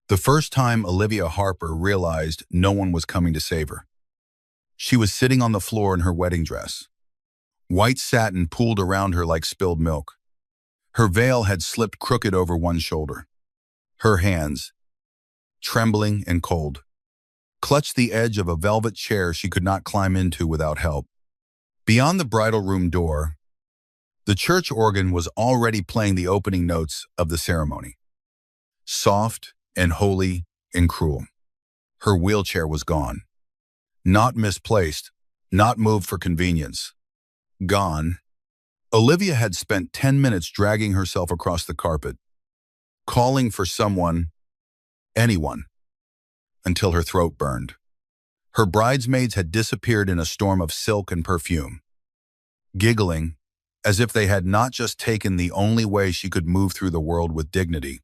The first time Olivia Harper realized no one was coming to save her. She was sitting on the floor in her wedding dress. White satin pooled around her like spilled milk. Her veil had slipped crooked over one shoulder. Her hands, trembling and cold, clutched the edge of a velvet chair she could not climb into without help. Beyond the bridal room door, the church organ was already playing the opening notes of the ceremony. Soft and holy and cruel. Her wheelchair was gone. Not misplaced, not moved for convenience. Gone. Olivia had spent 10 minutes dragging herself across the carpet, calling for someone, anyone, until her throat burned. Her bridesmaids had disappeared in a storm of silk and perfume, giggling as if they had not just taken the only way she could move through the world with dignity.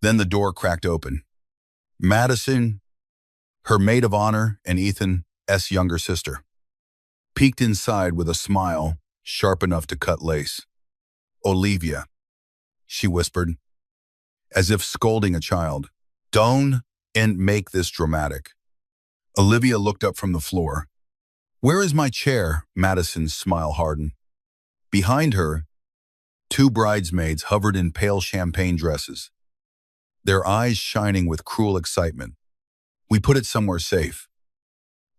Then the door cracked open. Madison, her maid of honor, and Ethan's younger sister, peeked inside with a smile sharp enough to cut lace. "Olivia," she whispered, as if scolding a child. "Don't make this dramatic." Olivia looked up from the floor. "Where is my chair?" Madison's smile hardened. Behind her, two bridesmaids hovered in pale champagne dresses, their eyes shining with cruel excitement. "We put it somewhere safe,"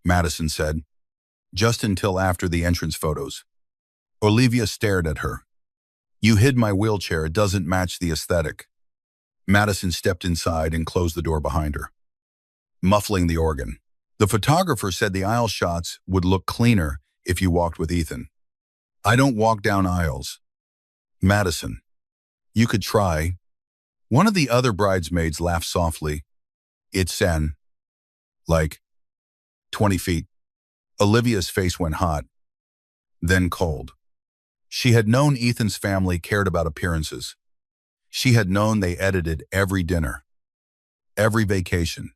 Madison said, just until after the entrance photos. Olivia stared at her. "You hid my wheelchair. It doesn't match the aesthetic." Madison stepped inside and closed the door behind her, muffling the organ. "The photographer said the aisle shots would look cleaner if you walked with Ethan." "I don't walk down aisles." "Madison, you could try." One of the other bridesmaids laughed softly. "It's like 20 feet. Olivia's face went hot, then cold. She had known Ethan's family cared about appearances. She had known they edited every dinner, every vacation,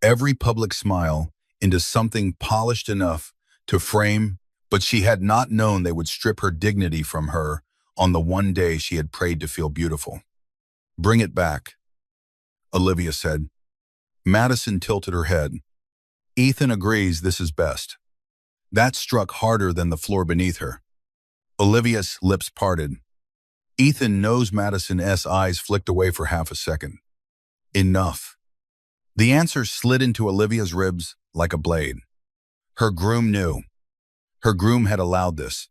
every public smile into something polished enough to frame, but she had not known they would strip her dignity from her on the one day she had prayed to feel beautiful. "Bring it back," Olivia said. Madison tilted her head. "Ethan agrees this is best." That struck harder than the floor beneath her. Olivia's lips parted. Ethan knows Madison's eyes flicked away for half a second. "Enough." The answer slid into Olivia's ribs like a blade. Her groom knew. Her groom had allowed this.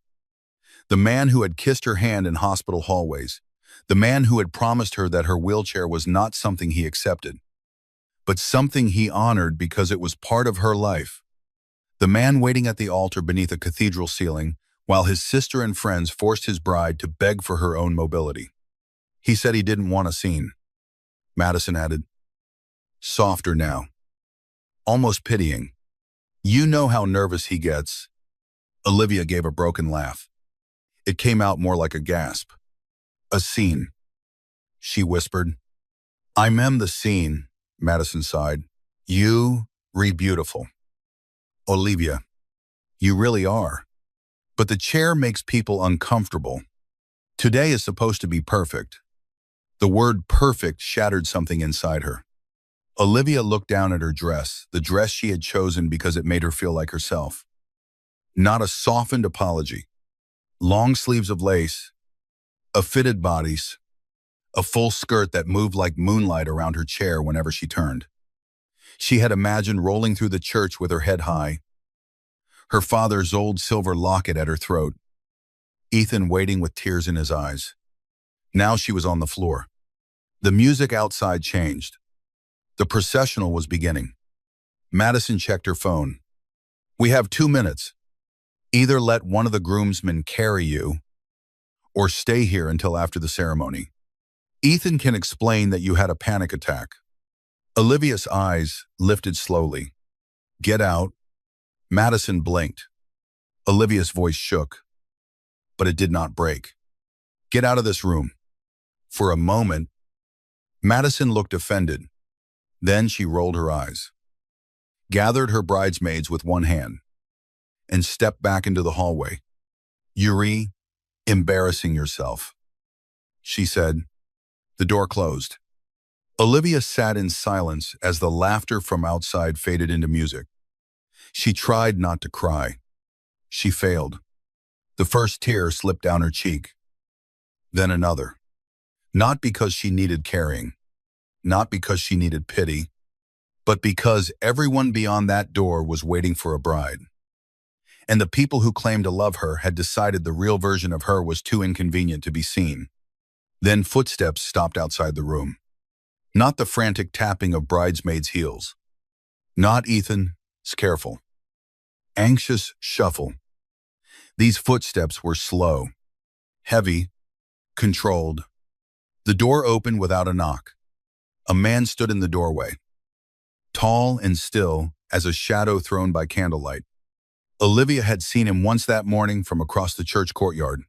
The man who had kissed her hand in hospital hallways. The man who had promised her that her wheelchair was not something he accepted, but something he honored because it was part of her life. The man waiting at the altar beneath a cathedral ceiling while his sister and friends forced his bride to beg for her own mobility. He said he didn't want a scene. Madison added, softer now, almost pitying. "You know how nervous he gets." Olivia gave a broken laugh. It came out more like a gasp. "A scene," she whispered. "I'm the scene," Madison sighed. "You beautiful." "Olivia, you really are. But the chair makes people uncomfortable. Today is supposed to be perfect." The word perfect shattered something inside her. Olivia looked down at her dress, the dress she had chosen because it made her feel like herself. Not a softened apology. Long sleeves of lace, a fitted bodice, a full skirt that moved like moonlight around her chair whenever she turned. She had imagined rolling through the church with her head high, her father's old silver locket at her throat, Ethan waiting with tears in his eyes. Now she was on the floor. The music outside changed. The processional was beginning. Madison checked her phone. "We have 2 minutes. Either let one of the groomsmen carry you, or stay here until after the ceremony. Ethan can explain that you had a panic attack." Olivia's eyes lifted slowly. "Get out." Madison blinked. Olivia's voice shook, but it did not break. "Get out of this room." For a moment, Madison looked offended. Then she rolled her eyes, gathered her bridesmaids with one hand, and stepped back into the hallway. "You're embarrassing yourself," she said. The door closed. Olivia sat in silence as the laughter from outside faded into music. She tried not to cry. She failed. The first tear slipped down her cheek, then another. Not because she needed caring, not because she needed pity, but because everyone beyond that door was waiting for a bride. And the people who claimed to love her had decided the real version of her was too inconvenient to be seen. Then footsteps stopped outside the room. Not the frantic tapping of bridesmaids' heels. Not Ethan's careful, anxious shuffle. These footsteps were slow, heavy, controlled. The door opened without a knock. A man stood in the doorway, tall and still as a shadow thrown by candlelight. Olivia had seen him once that morning from across the church courtyard.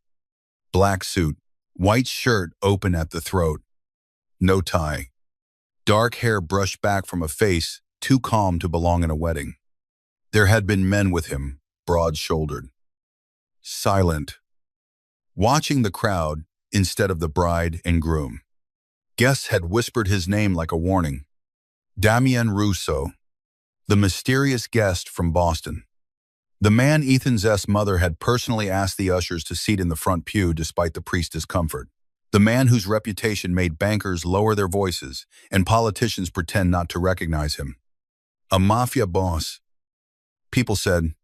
Black suit, white shirt open at the throat, no tie. Dark hair brushed back from a face too calm to belong in a wedding. There had been men with him, broad-shouldered, silent, watching the crowd instead of the bride and groom. Guests had whispered his name like a warning. Damien Rousseau, the mysterious guest from Boston. The man Ethan's mother had personally asked the ushers to seat in the front pew despite the priest's discomfort. The man whose reputation made bankers lower their voices and politicians pretend not to recognize him. A mafia boss. People said,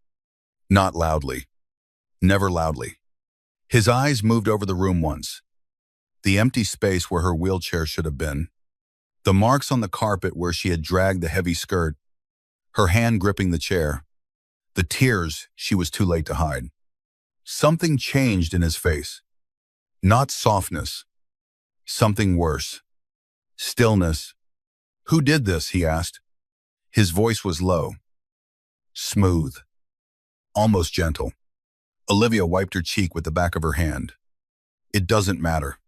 not loudly, never loudly. His eyes moved over the room once. The empty space where her wheelchair should have been. The marks on the carpet where she had dragged the heavy skirt. Her hand gripping the chair. The tears she was too late to hide. Something changed in his face. Not softness. Something worse. Stillness. Who did this? He asked. His voice was low. Smooth. Almost gentle. Olivia wiped her cheek with the back of her hand. It doesn't matter.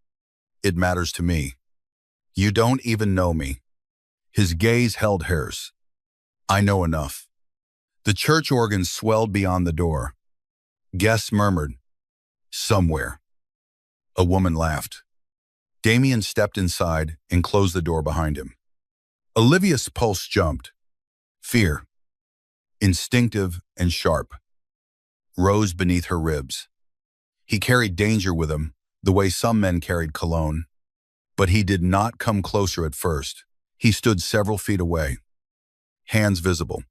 It matters to me. You don't even know me. His gaze held hers. I know enough. The church organ swelled beyond the door. Guests murmured, somewhere. A woman laughed. Damien stepped inside and closed the door behind him. Olivia's pulse jumped. Fear, instinctive and sharp, rose beneath her ribs. He carried danger with him, the way some men carried cologne. But he did not come closer at first. He stood several feet away, hands visible,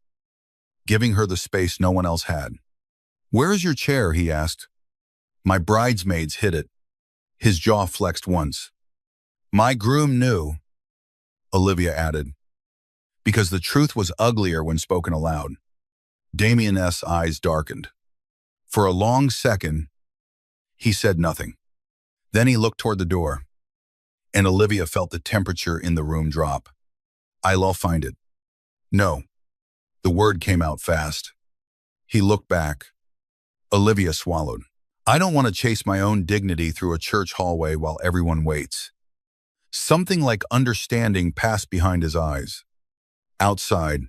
giving her the space no one else had. Where is your chair? He asked. My bridesmaids hid it. His jaw flexed once. My groom knew, Olivia added, because the truth was uglier when spoken aloud. Damien's eyes darkened. For a long second, he said nothing. Then he looked toward the door, and Olivia felt the temperature in the room drop. I'll find it. No. The word came out fast. He looked back. Olivia swallowed. I don't want to chase my own dignity through a church hallway while everyone waits. Something like understanding passed behind his eyes. Outside,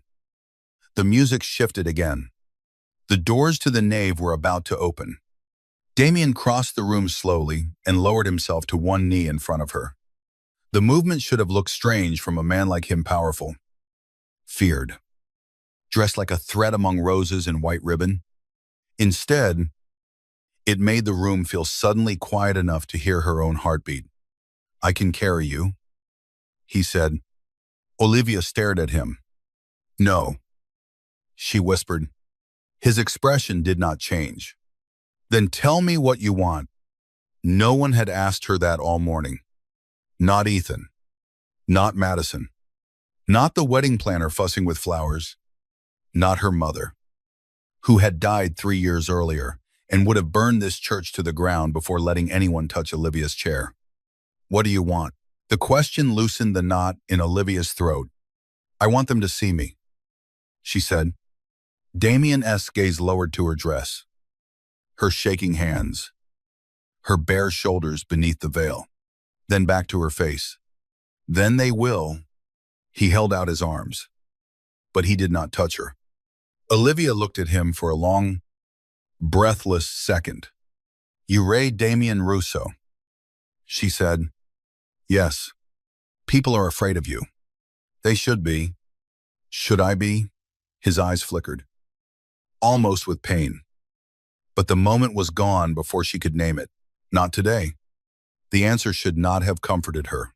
the music shifted again. The doors to the nave were about to open. Damien crossed the room slowly and lowered himself to one knee in front of her. The movement should have looked strange from a man like him, powerful, feared, dressed like a threat among roses and white ribbon. Instead, it made the room feel suddenly quiet enough to hear her own heartbeat. I can carry you, he said. Olivia stared at him. No, she whispered. His expression did not change. Then tell me what you want. No one had asked her that all morning. Not Ethan. Not Madison. Not the wedding planner fussing with flowers. Not her mother, who had died 3 years earlier and would have burned this church to the ground before letting anyone touch Olivia's chair. What do you want? The question loosened the knot in Olivia's throat. I want them to see me, she said. Damien's gaze lowered to her dress, her shaking hands, her bare shoulders beneath the veil, then back to her face. Then they will. He held out his arms, but he did not touch her. Olivia looked at him for a long, breathless second. You Damien Rousseau, she said. Yes. People are afraid of you. They should be. Should I be? His eyes flickered, almost with pain. But the moment was gone before she could name it. Not today. The answer should not have comforted her.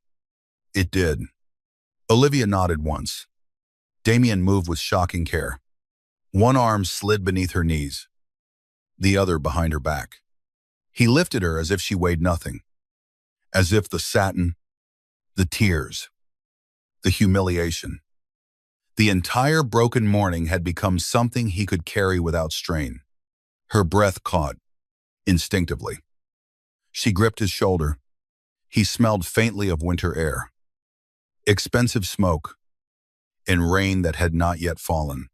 It did. Olivia nodded once. Damien moved with shocking care. One arm slid beneath her knees, the other behind her back. He lifted her as if she weighed nothing, as if the satin, the tears, the humiliation, the entire broken morning had become something he could carry without strain. Her breath caught, instinctively. She gripped his shoulder. He smelled faintly of winter air, expensive smoke, and rain that had not yet fallen.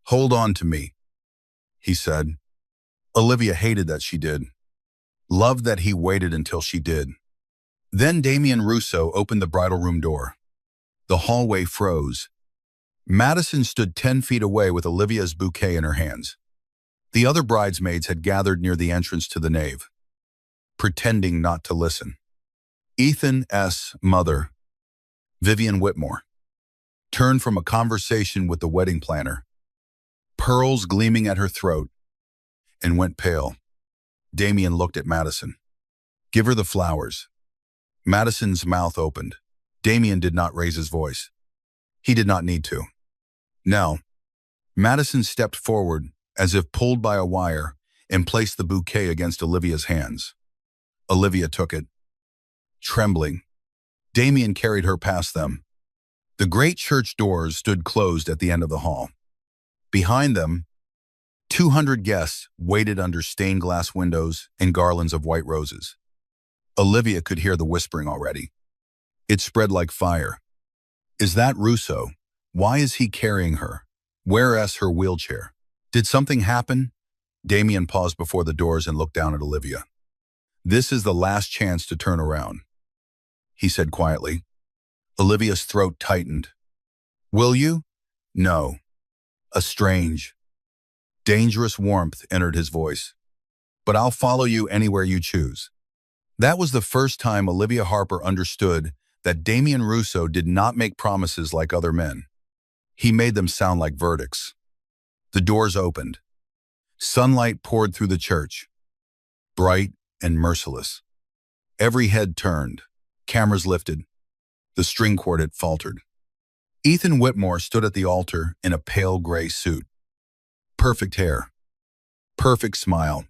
"Hold on to me," he said. Olivia hated that she did, loved that he waited until she did. Then Damien Russo opened the bridal room door. The hallway froze. Madison stood 10 feet away with Olivia's bouquet in her hands. The other bridesmaids had gathered near the entrance to the nave, pretending not to listen. Ethan's mother, Vivian Whitmore, turned from a conversation with the wedding planner, pearls gleaming at her throat, and went pale. Damien looked at Madison. "Give her the flowers." Madison's mouth opened. Damien did not raise his voice. He did not need to. Now, Madison stepped forward, as if pulled by a wire, and placed the bouquet against Olivia's hands. Olivia took it, trembling. Damien carried her past them. The great church doors stood closed at the end of the hall. Behind them, 200 guests waited under stained glass windows and garlands of white roses. Olivia could hear the whispering already. It spread like fire. "Is that Russo? Why is he carrying her? Where's her wheelchair? Did something happen?" Damien paused before the doors and looked down at Olivia. "This is the last chance to turn around," he said quietly. Olivia's throat tightened. "Will you?" "No." A strange, dangerous warmth entered his voice. "But I'll follow you anywhere you choose." That was the first time Olivia Harper understood that Damien Russo did not make promises like other men. He made them sound like verdicts. The doors opened. Sunlight poured through the church, bright and merciless. Every head turned, cameras lifted. The string quartet faltered. Ethan Whitmore stood at the altar in a pale gray suit. Perfect hair, perfect smile,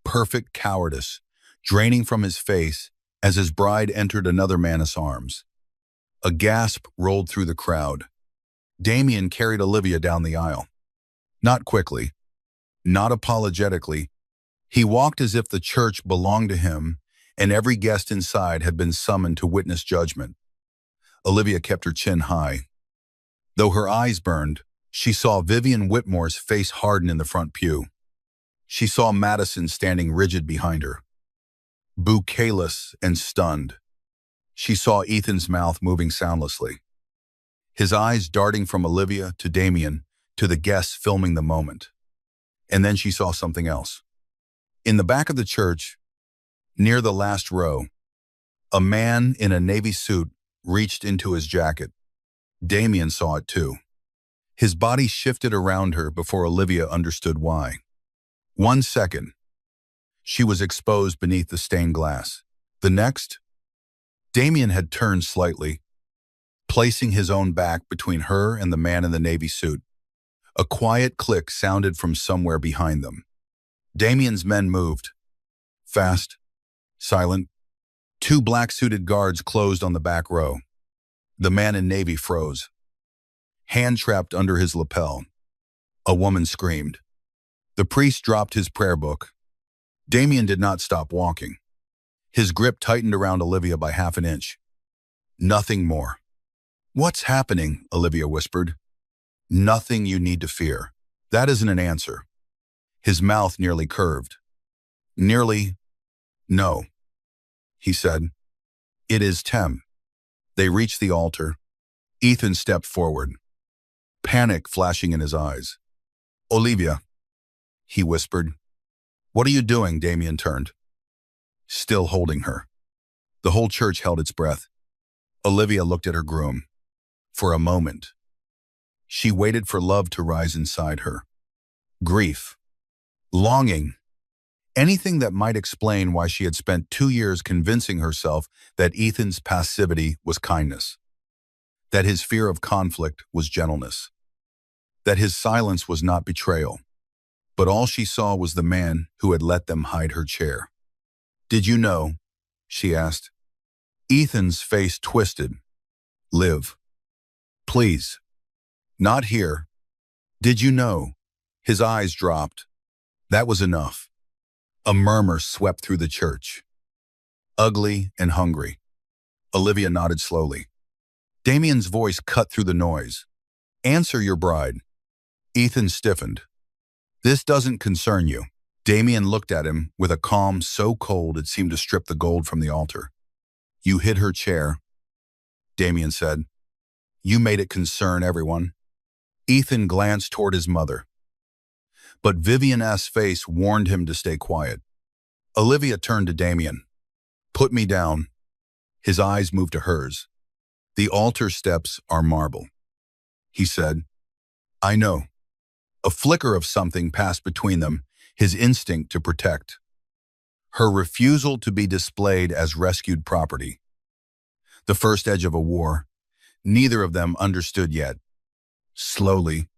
perfect cowardice draining from his face as his bride entered another man's arms. A gasp rolled through the crowd. Damien carried Olivia down the aisle. Not quickly, not apologetically. He walked as if the church belonged to him and every guest inside had been summoned to witness judgment. Olivia kept her chin high. Though her eyes burned, she saw Vivian Whitmore's face harden in the front pew. She saw Madison standing rigid behind her, bouquetless and stunned. She saw Ethan's mouth moving soundlessly, his eyes darting from Olivia to Damien to the guests filming the moment. And then she saw something else. In the back of the church, near the last row, a man in a navy suit reached into his jacket. Damien saw it too. His body shifted around her before Olivia understood why. 1 second, she was exposed beneath the stained glass. The next, Damien had turned slightly, placing his own back between her and the man in the navy suit. A quiet click sounded from somewhere behind them. Damien's men moved. Fast, silent. 2 black-suited guards closed on the back row. The man in navy froze, hand trapped under his lapel. A woman screamed. The priest dropped his prayer book. Damien did not stop walking. His grip tightened around Olivia by half an inch. Nothing more. "What's happening?" Olivia whispered. "Nothing you need to fear. That isn't an answer." His mouth nearly curved. "Nearly, no," he said. "It is Tem." They reached the altar. Ethan stepped forward, panic flashing in his eyes. "Olivia," he whispered. "What are you doing?" Damien turned, still holding her. The whole church held its breath. Olivia looked at her groom. For a moment, she waited for love to rise inside her. Grief, longing, anything that might explain why she had spent 2 years convincing herself that Ethan's passivity was kindness, that his fear of conflict was gentleness, that his silence was not betrayal. But all she saw was the man who had let them hide her chair. "Did you know?" she asked. Ethan's face twisted. "Liv. Please. Not here. Did you know?" His eyes dropped. That was enough. A murmur swept through the church. "Ugly and hungry." Olivia nodded slowly. Damien's voice cut through the noise. "Answer your bride." Ethan stiffened. "This doesn't concern you." Damien looked at him with a calm so cold it seemed to strip the gold from the altar. "You hid her chair," Damien said. "You made it concern everyone." Ethan glanced toward his mother. But Vivian's face warned him to stay quiet. Olivia turned to Damien. "Put me down." His eyes moved to hers. "The altar steps are marble," he said. "I know." A flicker of something passed between them, his instinct to protect. Her refusal to be displayed as rescued property. The first edge of a war. Neither of them understood yet. Slowly,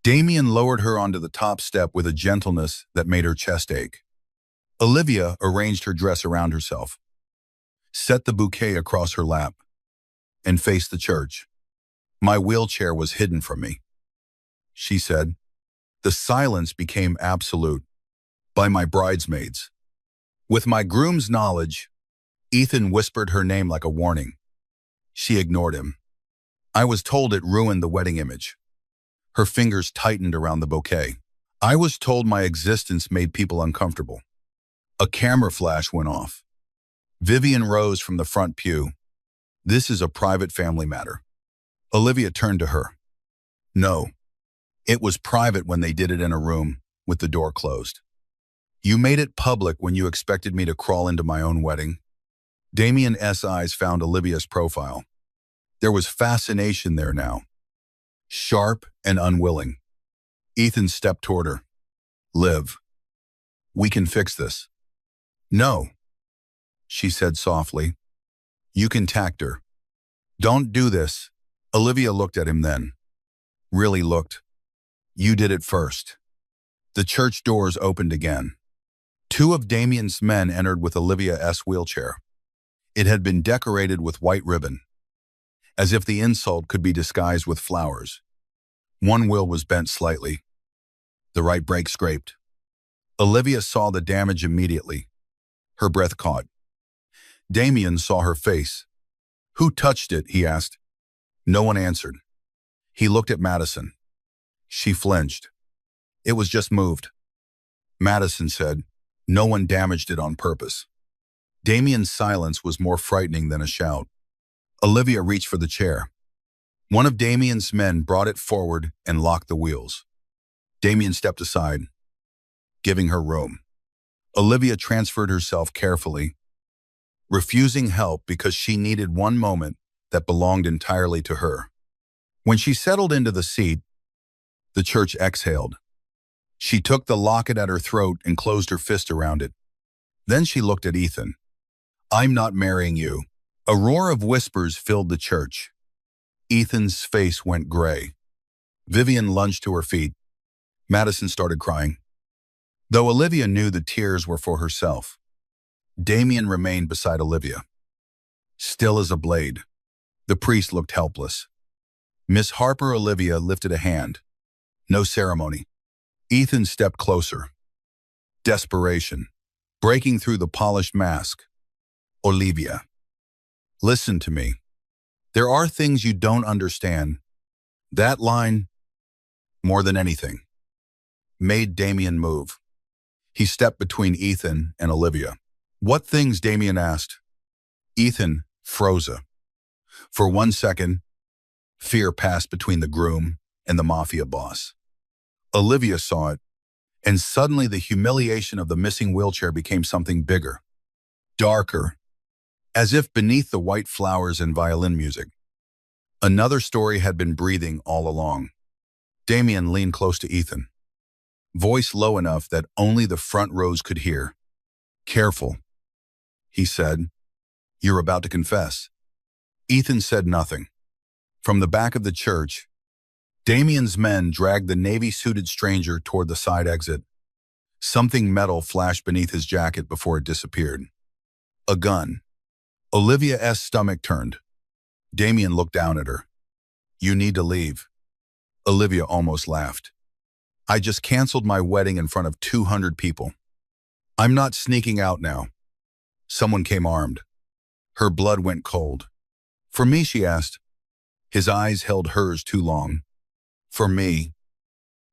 Damien lowered her onto the top step with a gentleness that made her chest ache. Olivia arranged her dress around herself, set the bouquet across her lap, and faced the church. "My wheelchair was hidden from me," she said. The silence became absolute. "By my bridesmaids." With my groom's knowledge, Ethan whispered her name like a warning. She ignored him. "I was told it ruined the wedding image." Her fingers tightened around the bouquet. "I was told my existence made people uncomfortable." A camera flash went off. Vivian rose from the front pew. "This is a private family matter." Olivia turned to her. "No. It was private when they did it in a room, with the door closed. You made it public when you expected me to crawl into my own wedding." Damien's eyes found Olivia's profile. There was fascination there now, sharp and unwilling. Ethan stepped toward her. "Liv, we can fix this." "No," she said softly. "You can tact her." "Don't do this." Olivia looked at him then. Really looked. "You did it first." The church doors opened again. Two of Damien's men entered with Olivia's wheelchair. It had been decorated with white ribbon, as if the insult could be disguised with flowers. One wheel was bent slightly. The right brake scraped. Olivia saw the damage immediately. Her breath caught. Damien saw her face. "Who touched it?" he asked. No one answered. He looked at Madison. She flinched. "It was just moved." Madison said, "No one damaged it on purpose." Damien's silence was more frightening than a shout. Olivia reached for the chair. One of Damien's men brought it forward and locked the wheels. Damien stepped aside, giving her room. Olivia transferred herself carefully, refusing help because she needed one moment that belonged entirely to her. When she settled into the seat, the church exhaled. She took the locket at her throat and closed her fist around it. Then she looked at Ethan. "I'm not marrying you." A roar of whispers filled the church. Ethan's face went gray. Vivian lunged to her feet. Madison started crying. Though Olivia knew the tears were for herself, Damien remained beside Olivia, still as a blade. The priest looked helpless. Miss Harper Olivia lifted a hand. No ceremony. Ethan stepped closer. Desperation, breaking through the polished mask. "Olivia, listen to me. There are things you don't understand." That line, more than anything, made Damien move. He stepped between Ethan and Olivia. "What things?" Damien asked. Ethan froze. For 1 second, fear passed between the groom and the mafia boss. Olivia saw it, and suddenly the humiliation of the missing wheelchair became something bigger, darker, as if beneath the white flowers and violin music. Another story had been breathing all along. Damien leaned close to Ethan, voice low enough that only the front rows could hear. "Careful," he said. "You're about to confess." Ethan said nothing. From the back of the church, Damien's men dragged the navy-suited stranger toward the side exit. Something metal flashed beneath his jacket before it disappeared. A gun. Olivia's stomach turned. Damien looked down at her. "You need to leave." Olivia almost laughed. "I just canceled my wedding in front of 200 people. I'm not sneaking out now." Someone came armed. Her blood went cold. "For me?" she asked. His eyes held hers too long. "For me,"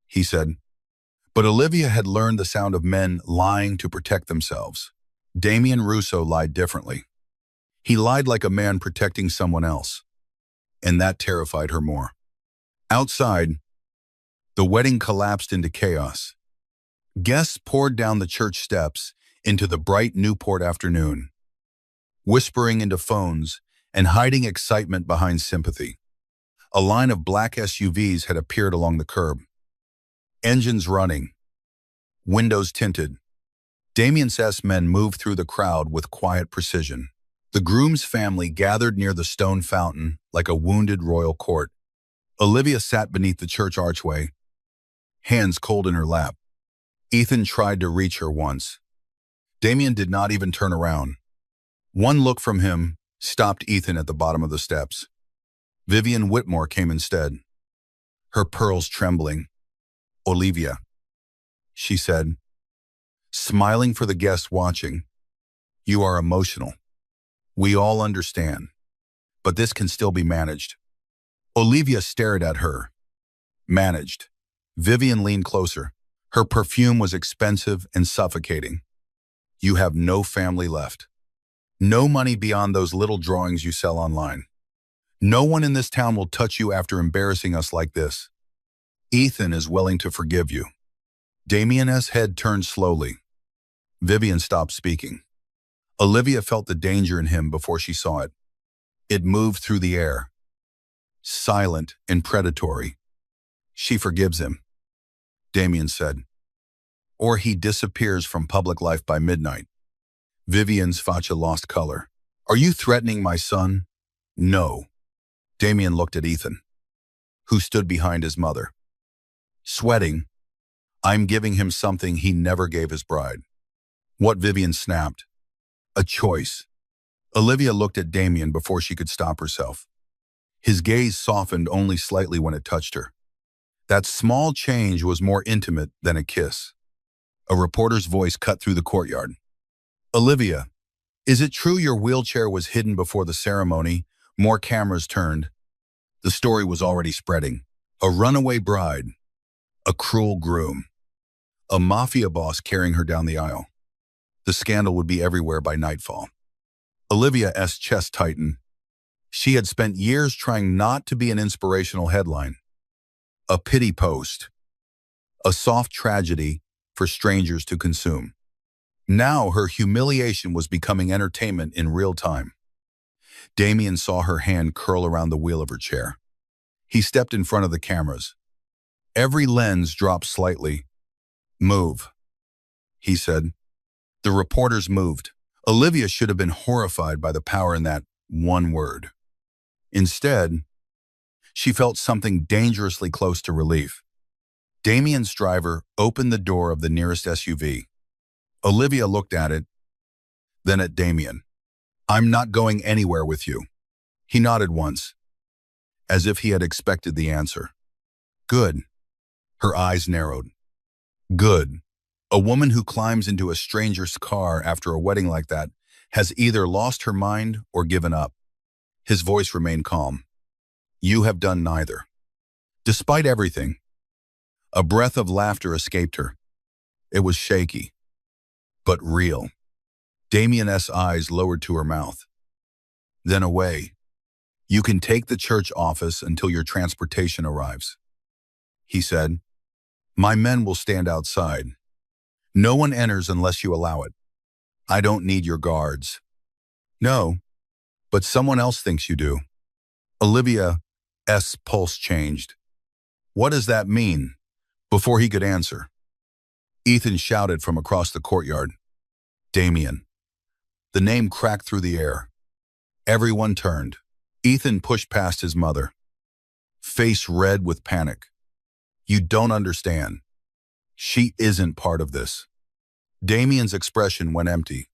he said. But Olivia had learned the sound of men lying to protect themselves. Damien Russo lied differently. He lied like a man protecting someone else, and that terrified her more. Outside, the wedding collapsed into chaos. Guests poured down the church steps into the bright Newport afternoon, whispering into phones and hiding excitement behind sympathy. A line of black SUVs had appeared along the curb. Engines running, windows tinted. Damien's men moved through the crowd with quiet precision. The groom's family gathered near the stone fountain like a wounded royal court. Olivia sat beneath the church archway, hands cold in her lap. Ethan tried to reach her once. Damien did not even turn around. One look from him stopped Ethan at the bottom of the steps. Vivian Whitmore came instead, her pearls trembling. "Olivia," she said, smiling for the guests watching. "You are emotional. We all understand. But this can still be managed." Olivia stared at her. Managed. Vivian leaned closer. Her perfume was expensive and suffocating. "You have no family left. No money beyond those little drawings you sell online. No one in this town will touch you after embarrassing us like this. Ethan is willing to forgive you." Damien's head turned slowly. Vivian stopped speaking. Olivia felt the danger in him before she saw it. It moved through the air, silent and predatory. "She forgives him," Damien said. "Or he disappears from public life by midnight." Vivian's face lost color. "Are you threatening my son?" "No." Damien looked at Ethan, who stood behind his mother. Sweating, "I'm giving him something he never gave his bride." What? Vivian snapped. "A choice." Olivia looked at Damien before she could stop herself. His gaze softened only slightly when it touched her. That small change was more intimate than a kiss. A reporter's voice cut through the courtyard. "Olivia, is it true your wheelchair was hidden before the ceremony?" More cameras turned. The story was already spreading. A runaway bride. A cruel groom. A mafia boss carrying her down the aisle. The scandal would be everywhere by nightfall. Olivia's chest tightened. She had spent years trying not to be an inspirational headline. A pity post. A soft tragedy for strangers to consume. Now her humiliation was becoming entertainment in real time. Damien saw her hand curl around the wheel of her chair. He stepped in front of the cameras. Every lens dropped slightly. "Move," he said. The reporters moved. Olivia should have been horrified by the power in that one word. Instead, she felt something dangerously close to relief. Damien's driver opened the door of the nearest SUV. Olivia looked at it, then at Damien. "I'm not going anywhere with you." He nodded once, as if he had expected the answer. "Good." Her eyes narrowed. "Good. A woman who climbs into a stranger's car after a wedding like that has either lost her mind or given up." His voice remained calm. "You have done neither." Despite everything, a breath of laughter escaped her. It was shaky, but real. Damien's eyes lowered to her mouth. Then away. "You can take the church office until your transportation arrives," he said. "My men will stand outside. No one enters unless you allow it. I don't need your guards." "No," But someone else thinks you do. Olivia's pulse changed. What does that mean? Before he could answer, Ethan shouted from across the courtyard. Damien. The name cracked through the air. Everyone turned. Ethan pushed past his mother, face red with panic. You don't understand. She isn't part of this. Damien's expression went empty.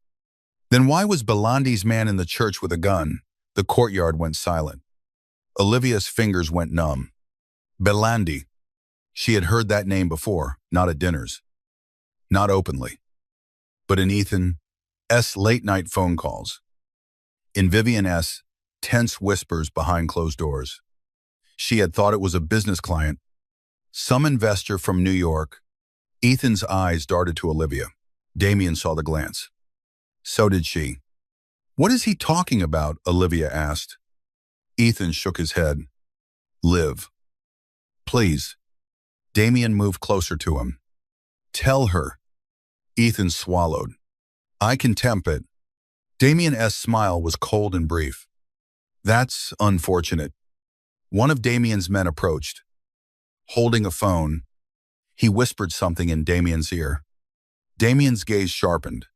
Then why was Belandi's man in the church with a gun? The courtyard went silent. Olivia's fingers went numb. Belandi. She had heard that name before, not at dinners. Not openly. But in Ethan's late-night phone calls. In Vivian's tense whispers behind closed doors. She had thought it was a business client. Some investor from New York. Ethan's eyes darted to Olivia. Damien saw the glance. So did she. What is he talking about? Olivia asked. Ethan shook his head. Liv. Please. Damien moved closer to him. Tell her. Ethan swallowed. I can temp it. Damien's smile was cold and brief. That's unfortunate. One of Damien's men approached. Holding a phone, he whispered something in Damien's ear. Damien's gaze sharpened.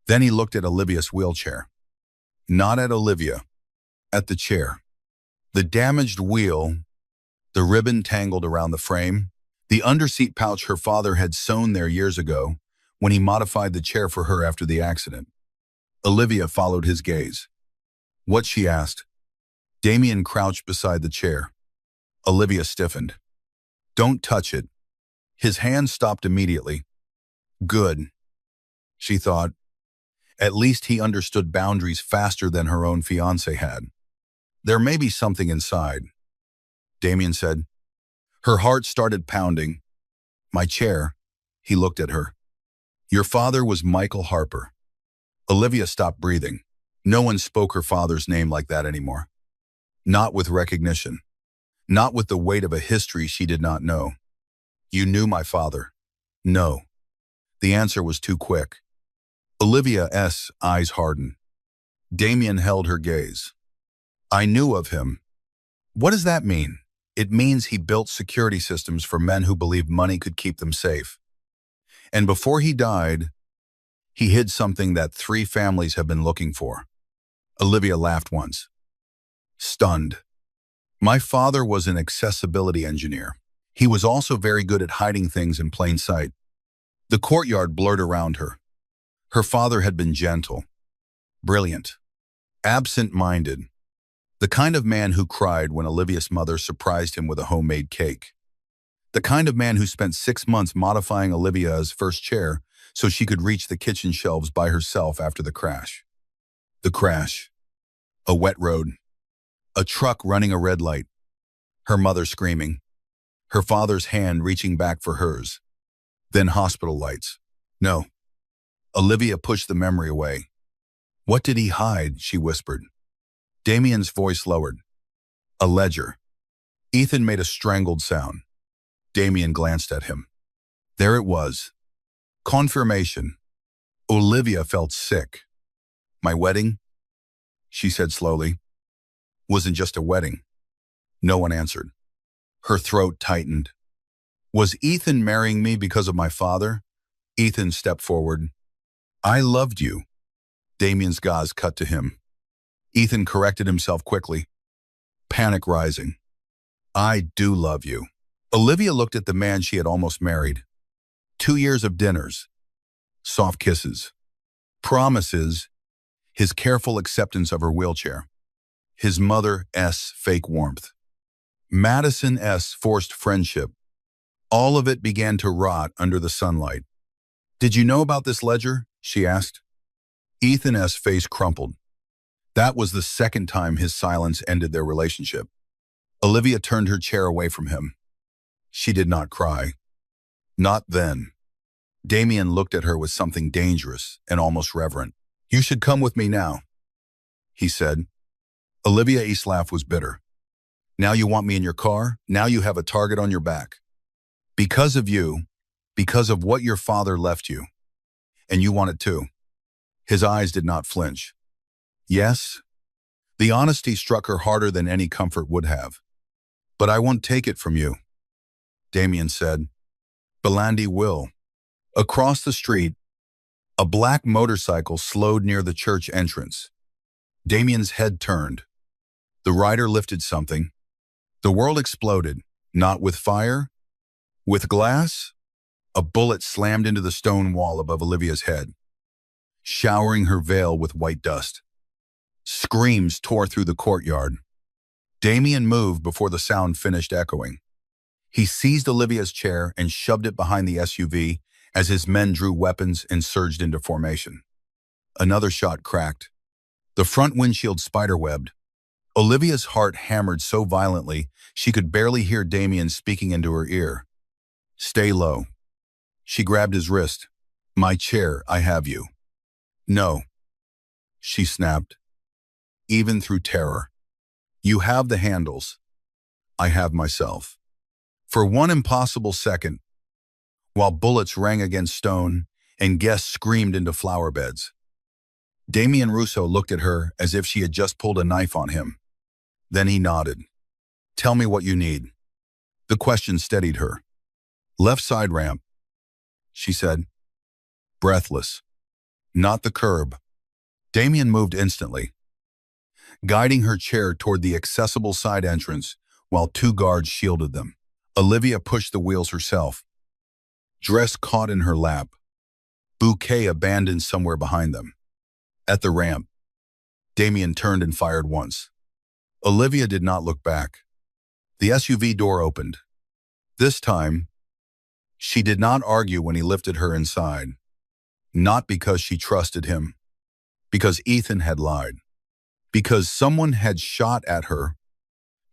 Then he looked at Olivia's wheelchair. Not at Olivia. At the chair. The damaged wheel, the ribbon tangled around the frame, the underseat pouch her father had sewn there years ago when he modified the chair for her after the accident. Olivia followed his gaze. What? She asked. Damien crouched beside the chair. Olivia stiffened. Don't touch it. His hand stopped immediately. Good. She thought. At least he understood boundaries faster than her own fiancé had. There may be something inside, Damien said. Her heart started pounding. My chair. He looked at her. Your father was Michael Harper. Olivia stopped breathing. No one spoke her father's name like that anymore. Not with recognition. Not with the weight of a history she did not know. You knew my father. No. The answer was too quick. Olivia's eyes hardened. Damien held her gaze. I knew of him. What does that mean? It means he built security systems for men who believed money could keep them safe. And before he died, he hid something that 3 families have been looking for. Olivia laughed once. Stunned. My father was an accessibility engineer. He was also very good at hiding things in plain sight. The courtyard blurred around her. Her father had been gentle, brilliant, absent-minded, the kind of man who cried when Olivia's mother surprised him with a homemade cake. The kind of man who spent 6 months modifying Olivia's first chair so she could reach the kitchen shelves by herself after the crash. The crash. A wet road. A truck running a red light. Her mother screaming. Her father's hand reaching back for hers. Then hospital lights. No. Olivia pushed the memory away. What did he hide? She whispered. Damien's voice lowered. A ledger. Ethan made a strangled sound. Damien glanced at him. There it was. Confirmation. Olivia felt sick. My wedding, she said slowly, wasn't just a wedding. No one answered. Her throat tightened. Was Ethan marrying me because of my father? Ethan stepped forward. I loved you. Damien's gaze cut to him. Ethan corrected himself quickly. Panic rising. I do love you. Olivia looked at the man she had almost married. 2 years of dinners. Soft kisses. Promises. His careful acceptance of her wheelchair. His mother's fake warmth. Madison's forced friendship. All of it began to rot under the sunlight. Did you know about this ledger? She asked. Ethan's face crumpled. That was the second time his silence ended their relationship. Olivia turned her chair away from him. She did not cry. Not then. Damien looked at her with something dangerous and almost reverent. You should come with me now, he said. Olivia's laugh was bitter. Now you want me in your car? Now you have a target on your back. Because of you, because of what your father left you. And you want it too. His eyes did not flinch. Yes, The honesty struck her harder than any comfort would have. "But I won't take it from you," Damien said. "Belandi will." Across the street, a black motorcycle slowed near the church entrance. Damien's head turned. The rider lifted something. The world exploded, not with fire, with glass. A bullet slammed into the stone wall above Olivia's head, showering her veil with white dust. Screams tore through the courtyard. Damien moved before the sound finished echoing. He seized Olivia's chair and shoved it behind the SUV as his men drew weapons and surged into formation. Another shot cracked. The front windshield spiderwebbed. Olivia's heart hammered so violently she could barely hear Damien speaking into her ear. "Stay low." She grabbed his wrist. "My chair, I have you." "No," she snapped, even through terror. "You have the handles. I have myself." For one impossible second, while bullets rang against stone and guests screamed into flower beds, Damien Russo looked at her as if she had just pulled a knife on him. Then he nodded. "Tell me what you need." The question steadied her. "Left side ramp," she said, breathless. "Not the curb." Damien moved instantly, guiding her chair toward the accessible side entrance while two guards shielded them. Olivia pushed the wheels herself. Dress caught in her lap. Bouquet abandoned somewhere behind them. At the ramp, Damien turned and fired once. Olivia did not look back. The SUV door opened. This time, she did not argue when he lifted her inside. Not because she trusted him. Because Ethan had lied. Because someone had shot at her.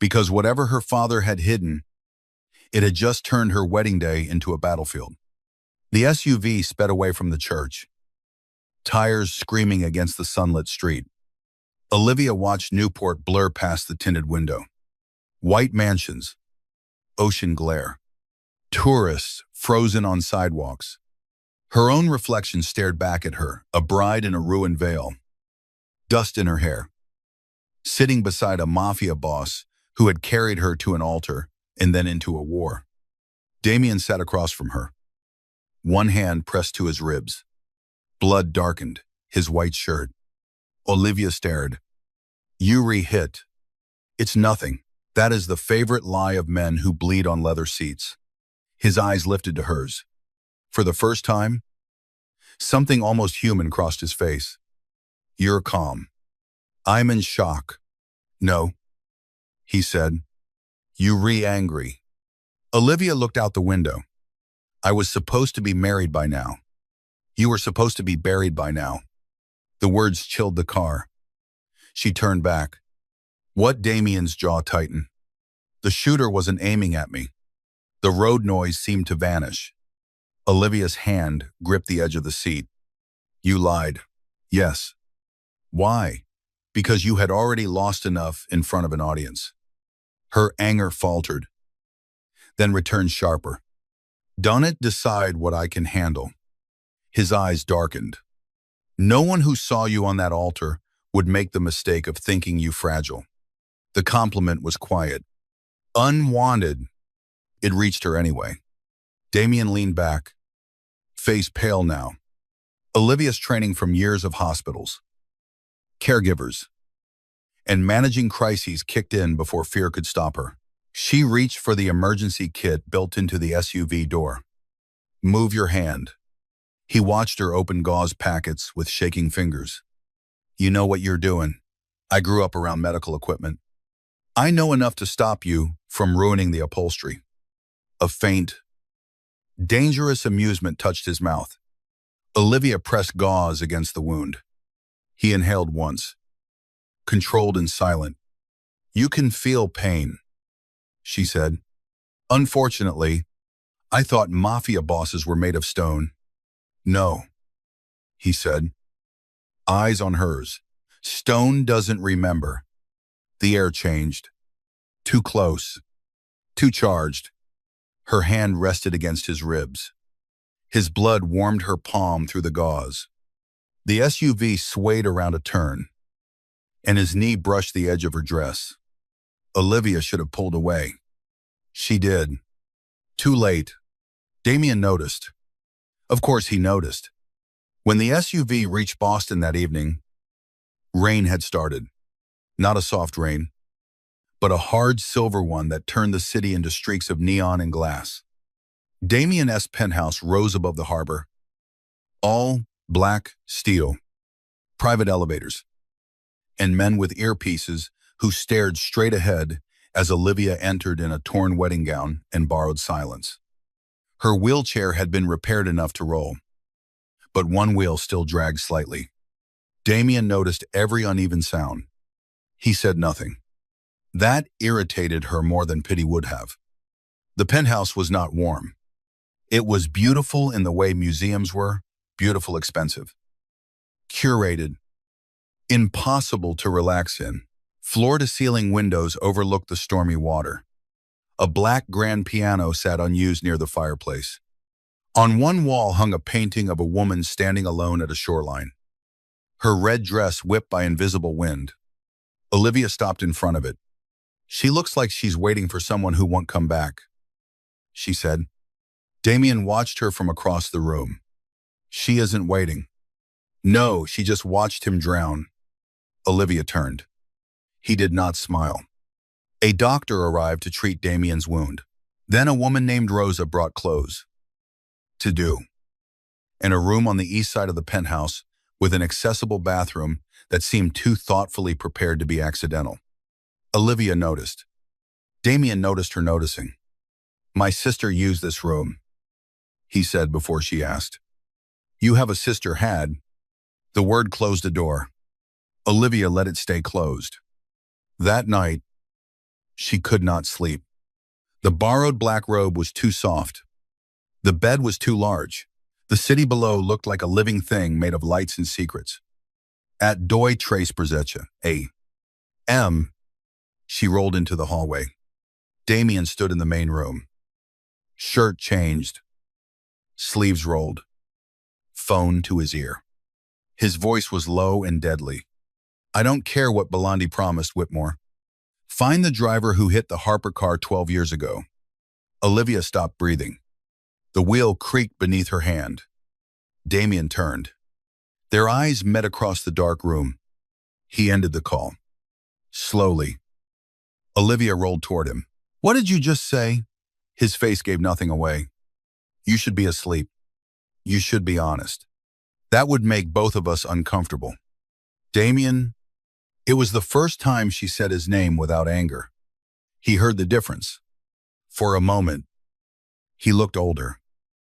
Because whatever her father had hidden, it had just turned her wedding day into a battlefield. The SUV sped away from the church, tires screaming against the sunlit street. Olivia watched Newport blur past the tinted window. White mansions, ocean glare, tourists frozen on sidewalks. Her own reflection stared back at her, a bride in a ruined veil, dust in her hair, sitting beside a mafia boss who had carried her to an altar and then into a war. Damien sat across from her, one hand pressed to his ribs. Blood darkened his white shirt. Olivia stared. "Yuri hit. It's nothing. That is the favorite lie of men who bleed on leather seats." His eyes lifted to hers. For the first time, something almost human crossed his face. "You're calm." "I'm in shock." "No," he said. "You angry." Olivia looked out the window. "I was supposed to be married by now. You were supposed to be buried by now." The words chilled the car. She turned back. What? Damien's jaw tightened. "The shooter wasn't aiming at me." The road noise seemed to vanish. Olivia's hand gripped the edge of the seat. "You lied." "Yes." "Why?" "Because you had already lost enough in front of an audience." Her anger faltered, then returned sharper. "Done it, decide what I can handle." His eyes darkened. "No one who saw you on that altar would make the mistake of thinking you fragile." The compliment was quiet. Unwanted. It reached her anyway. Damien leaned back, face pale now. Olivia's training from years of hospitals, caregivers, and managing crises kicked in before fear could stop her. She reached for the emergency kit built into the SUV door. "Move your hand." He watched her open gauze packets with shaking fingers. "You know what you're doing. I grew up around medical equipment. I know enough to stop you from ruining the upholstery." A faint, dangerous amusement touched his mouth. Olivia pressed gauze against the wound. He inhaled once, controlled and silent. "You can feel pain," she said. "Unfortunately, I thought mafia bosses were made of stone." "No," he said, eyes on hers. "Stone doesn't remember." The air changed. Too close, too charged. Her hand rested against his ribs. His blood warmed her palm through the gauze. The SUV swayed around a turn. and his knee brushed the edge of her dress. Olivia should have pulled away. She did. Too late. Damien noticed. Of course he noticed. When the SUV reached Boston that evening, rain had started. Not a soft rain, but a hard silver one that turned the city into streaks of neon and glass. Damien's penthouse rose above the harbor. All black steel, private elevators, and men with earpieces who stared straight ahead as Olivia entered in a torn wedding gown and borrowed silence. Her wheelchair had been repaired enough to roll, but one wheel still dragged slightly. Damien noticed every uneven sound. He said nothing. That irritated her more than pity would have. The penthouse was not warm. It was beautiful in the way museums were, beautiful, expensive. Curated. Impossible to relax in. Floor-to-ceiling windows overlooked the stormy water. A black grand piano sat unused near the fireplace. On one wall hung a painting of a woman standing alone at a shoreline. Her red dress whipped by invisible wind. Olivia stopped in front of it. "She looks like she's waiting for someone who won't come back," she said. Damien watched her from across the room. "She isn't waiting." "No, she just watched him drown." Olivia turned. He did not smile. A doctor arrived to treat Damien's wound. Then a woman named Rosa brought clothes. To do. In a room on the east side of the penthouse with an accessible bathroom that seemed too thoughtfully prepared to be accidental. Olivia noticed. Damien noticed her noticing. "My sister used this room," he said before she asked. "You have a sister had." The word closed a door. Olivia let it stay closed. That night, she could not sleep. The borrowed black robe was too soft. The bed was too large. The city below looked like a living thing made of lights and secrets. At Doi Trace Brzecha, A.M., she rolled into the hallway. Damien stood in the main room. Shirt changed. Sleeves rolled. Phone to his ear. His voice was low and deadly. "I don't care what Belandi promised, Whitmore. Find the driver who hit the Harper car 12 years ago." Olivia stopped breathing. The wheel creaked beneath her hand. Damien turned. Their eyes met across the dark room. He ended the call. Slowly. Olivia rolled toward him. "What did you just say?" His face gave nothing away. "You should be asleep. You should be honest. That would make both of us uncomfortable." Damien. It was the first time she said his name without anger. He heard the difference. For a moment, he looked older,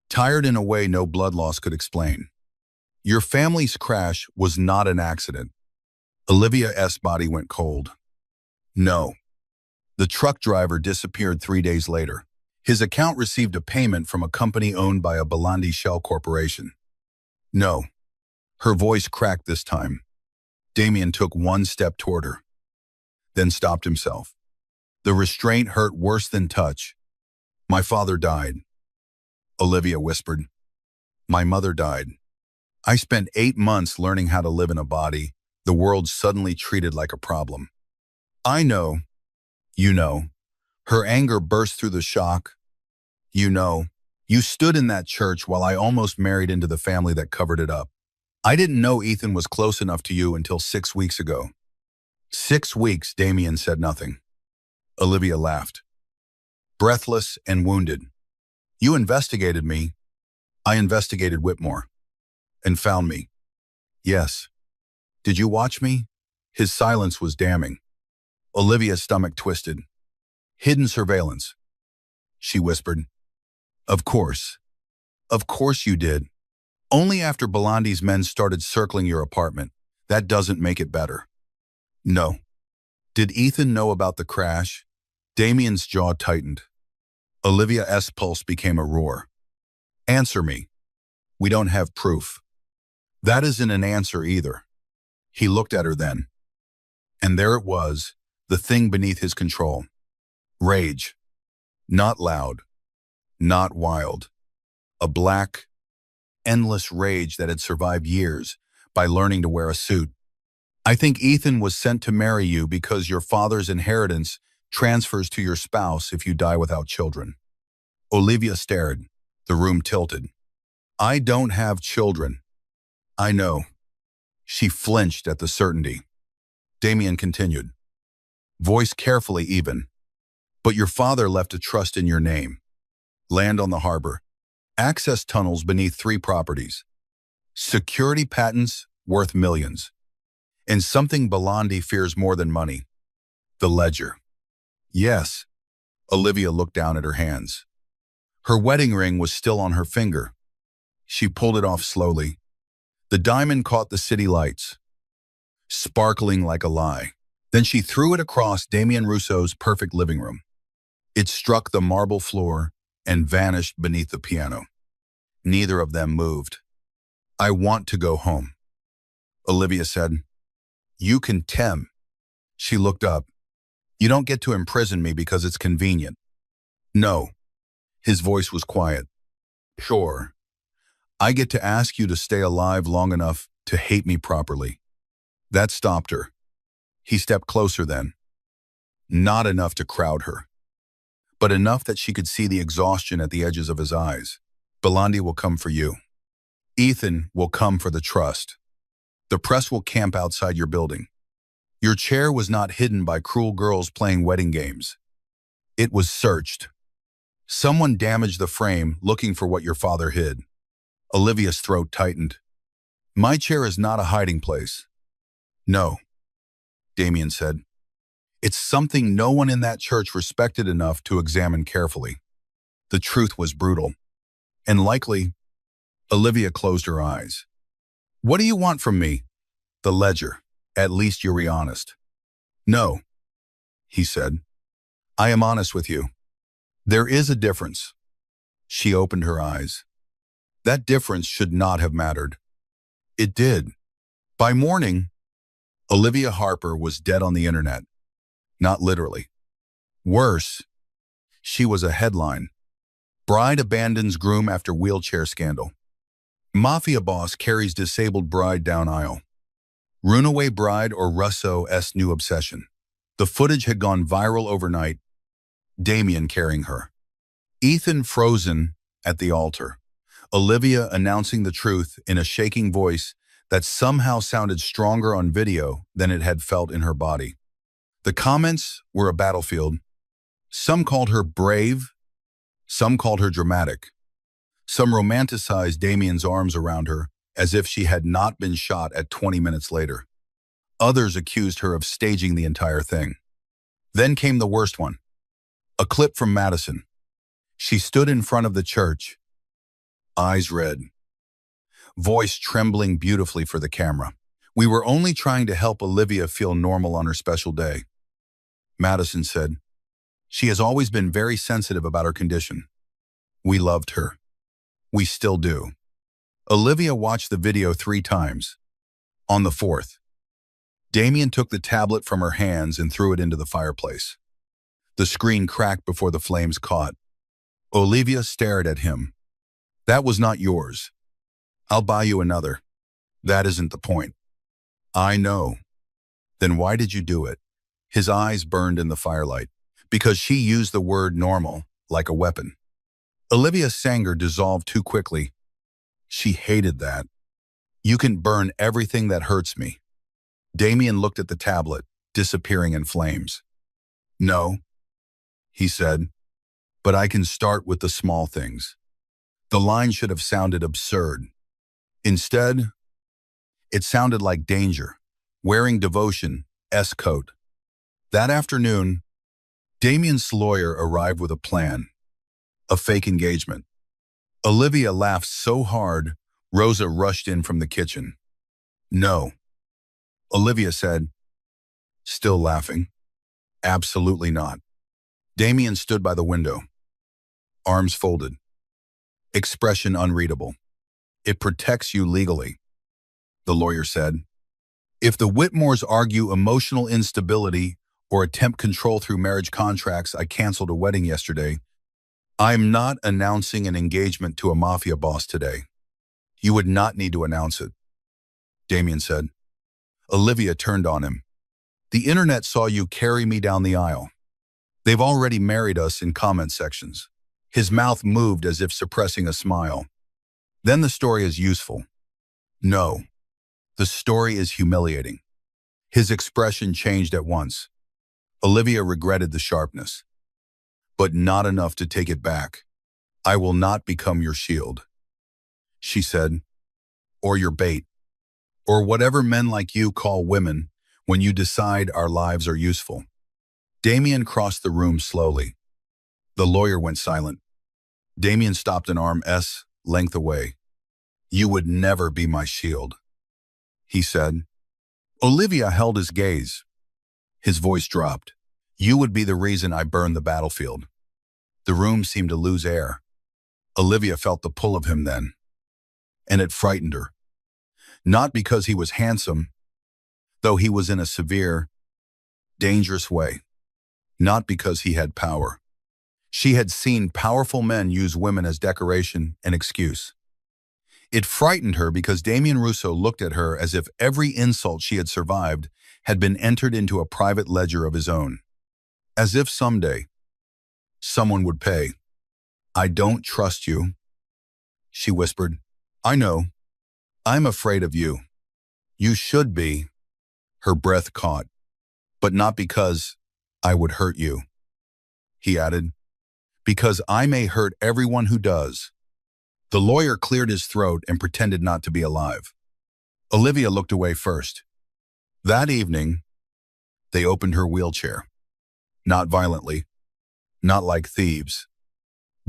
tired in a way no blood loss could explain. "Your family's crash was not an accident." Olivia's body went cold. "No." The truck driver disappeared 3 days later. His account received a payment from a company owned by a Belandi shell corporation. "No." Her voice cracked this time. Damien took one step toward her, then stopped himself. The restraint hurt worse than touch. "My father died," Olivia whispered. "My mother died. I spent 8 months learning how to live in a body the world suddenly treated like a problem." "I know. You know." Her anger burst through the shock. "You know. You stood in that church while I almost married into the family that covered it up. I didn't know Ethan was close enough to you until 6 weeks ago." 6 weeks, Damien said nothing. Olivia laughed. Breathless and wounded. "You investigated me. I investigated Whitmore. And found me." "Yes." "Did you watch me?" His silence was damning. Olivia's stomach twisted. "Hidden surveillance," she whispered. "Of course. Of course you did. Only after Belandi's men started circling your apartment. That doesn't make it better." "No." "Did Ethan know about the crash?" Damien's jaw tightened. Olivia's pulse became a roar. "Answer me." "We don't have proof." "That isn't an answer either." He looked at her then. And there it was, the thing beneath his control. Rage. Not loud. Not wild. A black, endless rage that had survived years by learning to wear a suit. I think Ethan was sent to marry you because your father's inheritance transfers to your spouse if you die without children. Olivia stared. The room tilted. I don't have children. I know. She flinched at the certainty. Damien continued, voice carefully even. But your father left a trust in your name. Land on the harbor. Access tunnels beneath 3 properties. Security patents worth millions. And something Belandi fears more than money. The ledger. Yes. Olivia looked down at her hands. Her wedding ring was still on her finger. She pulled it off slowly. The diamond caught the city lights, sparkling like a lie. Then she threw it across Damien Rousseau's perfect living room. It struck the marble floor and vanished beneath the piano. Neither of them moved. I want to go home, Olivia said. You can tem. She looked up. You don't get to imprison me because it's convenient. No. His voice was quiet. Sure. I get to ask you to stay alive long enough to hate me properly. That stopped her. He stepped closer then. Not enough to crowd her, but enough that she could see the exhaustion at the edges of his eyes. Belandi will come for you. Ethan will come for the trust. The press will camp outside your building. Your chair was not hidden by cruel girls playing wedding games. It was searched. Someone damaged the frame looking for what your father hid. Olivia's throat tightened. My chair is not a hiding place. No, Damien said. It's something no one in that church respected enough to examine carefully. The truth was brutal. And likely, Olivia closed her eyes. What do you want from me? The ledger. At least you're honest. No, he said. I am honest with you. There is a difference. She opened her eyes. That difference should not have mattered. It did. By morning, Olivia Harper was dead on the internet. Not literally. Worse, she was a headline. Bride abandons groom after wheelchair scandal. Mafia boss carries disabled bride down aisle. Runaway bride or Rousseau's new obsession. The footage had gone viral overnight. Damien carrying her. Ethan frozen at the altar. Olivia announcing the truth in a shaking voice that somehow sounded stronger on video than it had felt in her body. The comments were a battlefield. Some called her brave. Some called her dramatic. Some romanticized Damien's arms around her as if she had not been shot at 20 minutes later. Others accused her of staging the entire thing. Then came the worst one. A clip from Madison. She stood in front of the church, eyes red, voice trembling beautifully for the camera. We were only trying to help Olivia feel normal on her special day. Madison said, she has always been very sensitive about her condition. We loved her. We still do. Olivia watched the video 3 times. On the 4th, Damien took the tablet from her hands and threw it into the fireplace. The screen cracked before the flames caught. Olivia stared at him. That was not yours. I'll buy you another. That isn't the point. I know. Then why did you do it? His eyes burned in the firelight. Because she used the word normal like a weapon. Olivia's anger dissolved too quickly. She hated that. You can burn everything that hurts me. Damien looked at the tablet, disappearing in flames. No, he said, but I can start with the small things. The line should have sounded absurd. Instead, it sounded like danger, wearing devotion, S-coat. That afternoon, Damien's lawyer arrived with a plan, a fake engagement. Olivia laughed so hard, Rosa rushed in from the kitchen. No, Olivia said, still laughing. Absolutely not. Damien stood by the window, arms folded, expression unreadable. It protects you legally, the lawyer said. If the Whitmores argue emotional instability or attempt control through marriage contracts, I canceled a wedding yesterday. I'm not announcing an engagement to a mafia boss today. You would not need to announce it, Damien said. Olivia turned on him. The internet saw you carry me down the aisle. They've already married us in comment sections. His mouth moved as if suppressing a smile. Then the story is useful. No, the story is humiliating. His expression changed at once. Olivia regretted the sharpness, but not enough to take it back. I will not become your shield, she said, or your bait, or whatever men like you call women when you decide our lives are useful. Damien crossed the room slowly. The lawyer went silent. Damien stopped an arm's length away. You would never be my shield, he said. Olivia held his gaze. His voice dropped. You would be the reason I burned the battlefield. The room seemed to lose air. Olivia felt the pull of him then, and it frightened her. Not because he was handsome, though he was in a severe, dangerous way. Not because he had power. She had seen powerful men use women as decoration and excuse. It frightened her because Damien Russo looked at her as if every insult she had survived had been entered into a private ledger of his own. As if someday, someone would pay. I don't trust you, she whispered. I know. I'm afraid of you. You should be. Her breath caught. But not because I would hurt you, he added. Because I may hurt everyone who does. The lawyer cleared his throat and pretended not to be alive. Olivia looked away first. That evening, they opened her wheelchair. Not violently. Not like thieves.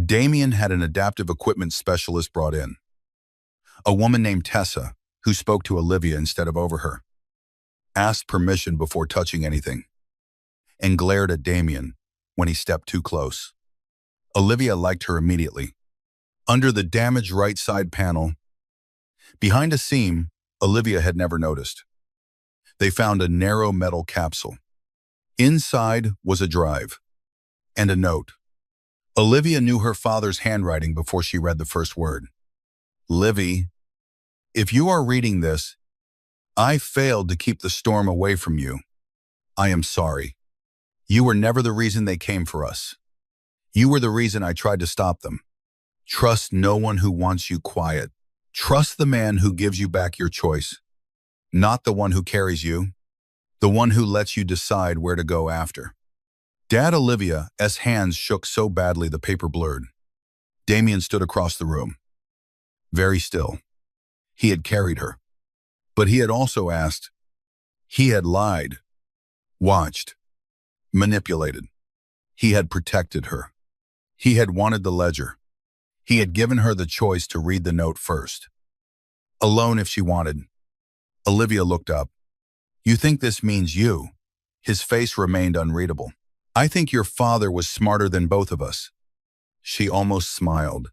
Damien had an adaptive equipment specialist brought in. A woman named Tessa, who spoke to Olivia instead of over her, asked permission before touching anything, and glared at Damien when he stepped too close. Olivia liked her immediately. Under the damaged right side panel, behind a seam Olivia had never noticed, they found a narrow metal capsule. Inside was a drive and a note. Olivia knew her father's handwriting before she read the first word. Livy, if you are reading this, I failed to keep the storm away from you. I am sorry. You were never the reason they came for us. You were the reason I tried to stop them. Trust no one who wants you quiet. Trust the man who gives you back your choice, not the one who carries you, the one who lets you decide where to go after. Dad Olivia's hands shook so badly the paper blurred. Damien stood across the room, very still. He had carried her, but he had also asked. He had lied, watched, manipulated. He had protected her. He had wanted the ledger. He had given her the choice to read the note first. Alone if she wanted. Olivia looked up. You think this means you? His face remained unreadable. I think your father was smarter than both of us. She almost smiled.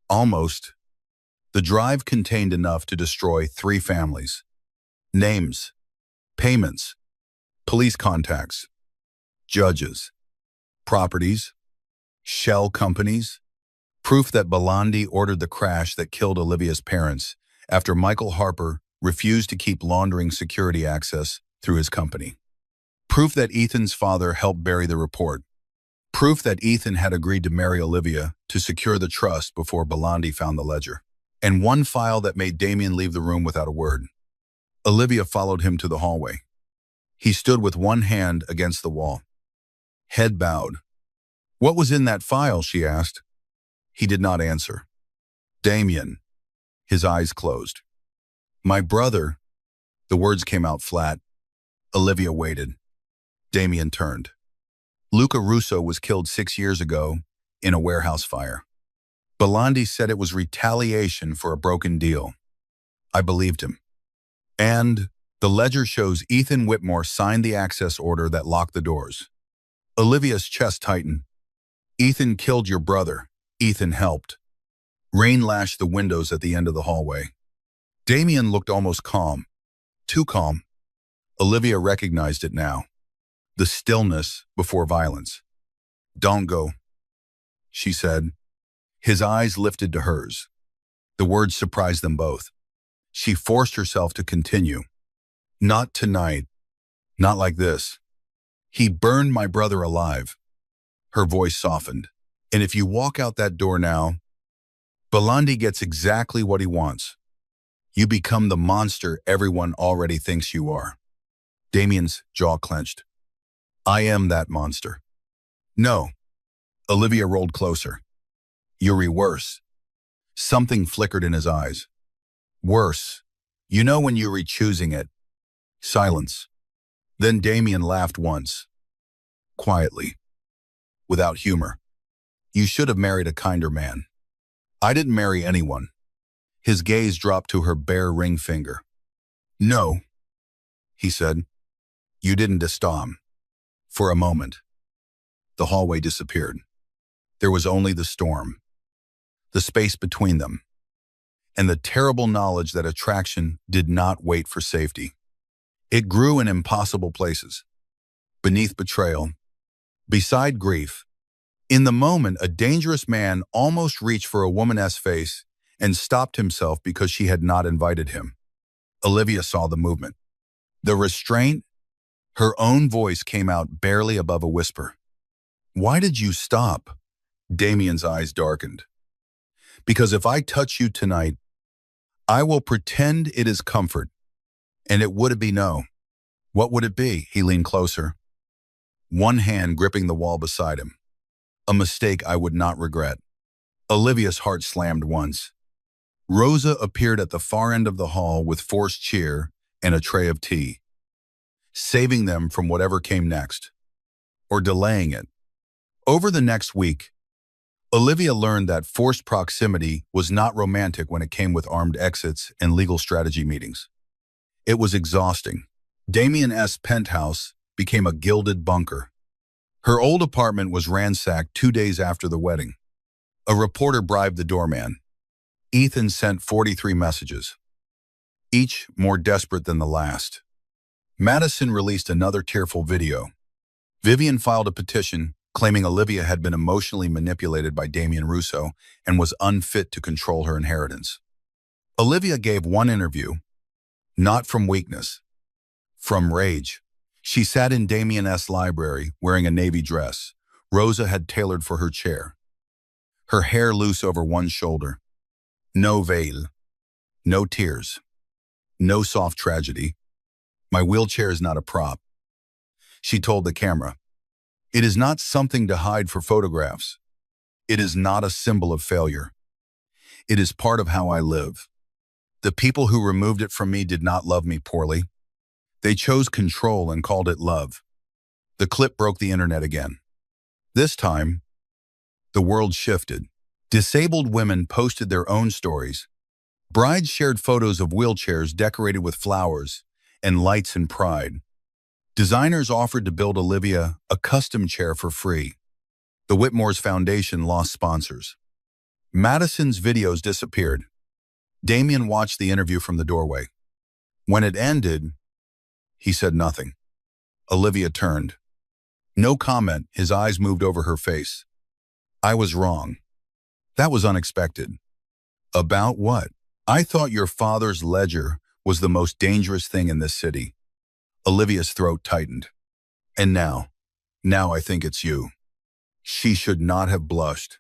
Almost. The drive contained enough to destroy 3 families. Names, payments, police contacts, judges, properties, shell companies, proof that Belandi ordered the crash that killed Olivia's parents after Michael Harper refused to keep laundering security access through his company. Proof that Ethan's father helped bury the report. Proof that Ethan had agreed to marry Olivia to secure the trust before Belandi found the ledger. And one file that made Damien leave the room without a word. Olivia followed him to the hallway. He stood with one hand against the wall, head bowed. What was in that file, she asked. He did not answer. Damien. His eyes closed. My brother. The words came out flat. Olivia waited. Damien turned. Luca Russo was killed 6 years ago in a warehouse fire. Belandi said it was retaliation for a broken deal. I believed him. And the ledger shows Ethan Whitmore signed the access order that locked the doors. Olivia's chest tightened. Ethan killed your brother. Ethan helped. Rain lashed the windows at the end of the hallway. Damien looked almost calm. Too calm. Olivia recognized it now. The stillness before violence. Don't go, she said. His eyes lifted to hers. The words surprised them both. She forced herself to continue. Not tonight. Not like this. He burned my brother alive. Her voice softened. And if you walk out that door now, Belandi gets exactly what he wants. You become the monster everyone already thinks you are. Damien's jaw clenched. I am that monster. No. Olivia rolled closer. You're worse. Something flickered in his eyes. Worse. You know when you're choosing it. Silence. Then Damien laughed once. Quietly. Without humor. You should have married a kinder man. I didn't marry anyone. His gaze dropped to her bare ring finger. No, he said. You didn't destom. For a moment. The hallway disappeared. There was only the storm. The space between them. And the terrible knowledge that attraction did not wait for safety. It grew in impossible places. Beneath betrayal. Beside grief. In the moment, a dangerous man almost reached for a woman's face and stopped himself because she had not invited him. Olivia saw the movement. The restraint, her own voice came out barely above a whisper. Why did you stop? Damien's eyes darkened. Because if I touch you tonight, I will pretend it is comfort. And it would be no. What would it be? He leaned closer. One hand gripping the wall beside him. A mistake I would not regret. Olivia's heart slammed once. Rosa appeared at the far end of the hall with forced cheer and a tray of tea, saving them from whatever came next, or delaying it. Over the next week, Olivia learned that forced proximity was not romantic when it came with armed exits and legal strategy meetings. It was exhausting. Damien's penthouse became a gilded bunker. Her old apartment was ransacked 2 days after the wedding. A reporter bribed the doorman. Ethan sent 43 messages, each more desperate than the last. Madison released another tearful video. Vivian filed a petition claiming Olivia had been emotionally manipulated by Damien Russo and was unfit to control her inheritance. Olivia gave one interview, not from weakness, from rage. She sat in Damien's library wearing a navy dress Rosa had tailored for her chair. Her hair loose over one shoulder. No veil. No tears. No soft tragedy. My wheelchair is not a prop. She told the camera. It is not something to hide for photographs. It is not a symbol of failure. It is part of how I live. The people who removed it from me did not love me poorly. They chose control and called it love. The clip broke the internet again. This time, the world shifted. Disabled women posted their own stories. Brides shared photos of wheelchairs decorated with flowers and lights and pride. Designers offered to build Olivia a custom chair for free. The Whitmore's Foundation lost sponsors. Madison's videos disappeared. Damien watched the interview from the doorway. When it ended, he said nothing. Olivia turned. No comment, his eyes moved over her face. I was wrong. That was unexpected. About what? I thought your father's ledger was the most dangerous thing in this city. Olivia's throat tightened. And now I think it's you. She should not have blushed.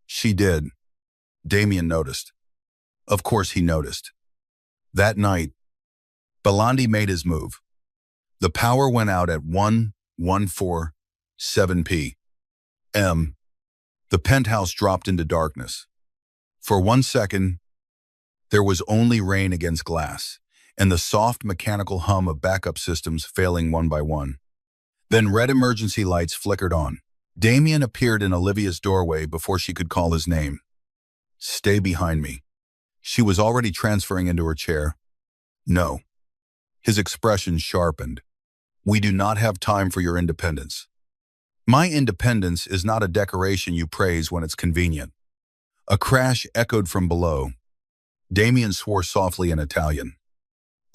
She did. Damien noticed. Of course he noticed. That night, Belandi made his move. The power went out at 1:14 p.m. The penthouse dropped into darkness. For 1 second, there was only rain against glass and the soft mechanical hum of backup systems failing one by one. Then red emergency lights flickered on. Damien appeared in Olivia's doorway before she could call his name. Stay behind me. She was already transferring into her chair. No. His expression sharpened. We do not have time for your independence. My independence is not a decoration you praise when it's convenient. A crash echoed from below. Damien swore softly in Italian.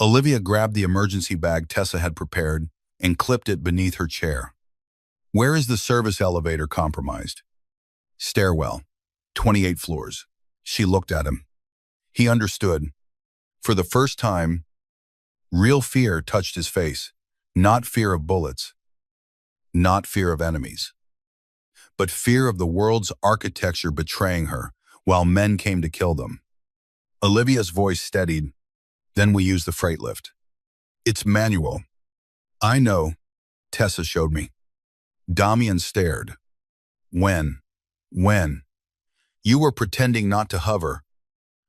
Olivia grabbed the emergency bag Tessa had prepared and clipped it beneath her chair. Where is the service elevator compromised? Stairwell. 28 floors. She looked at him. He understood. For the first time, Real fear touched his face, not fear of bullets, not fear of enemies, but fear of the world's architecture betraying her while men came to kill them. Olivia's voice steadied. Then we use the freight lift. It's manual. I know, Tessa showed me. Damian stared. When? You were pretending not to hover.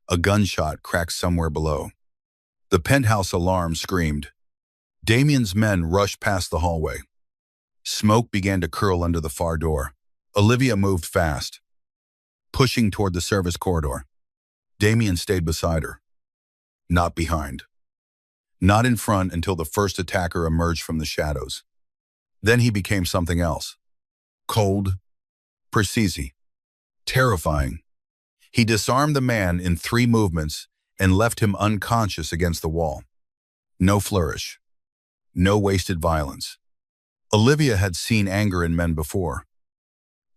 A gunshot cracked somewhere below. The penthouse alarm screamed. Damian's men rushed past the hallway. Smoke began to curl under the far door. Olivia moved fast, pushing toward the service corridor. Damian stayed beside her. Not behind. Not in front until the first attacker emerged from the shadows. Then he became something else. Cold, precise, terrifying. He disarmed the man in 3 movements and left him unconscious against the wall. No flourish. No wasted violence. Olivia had seen anger in men before.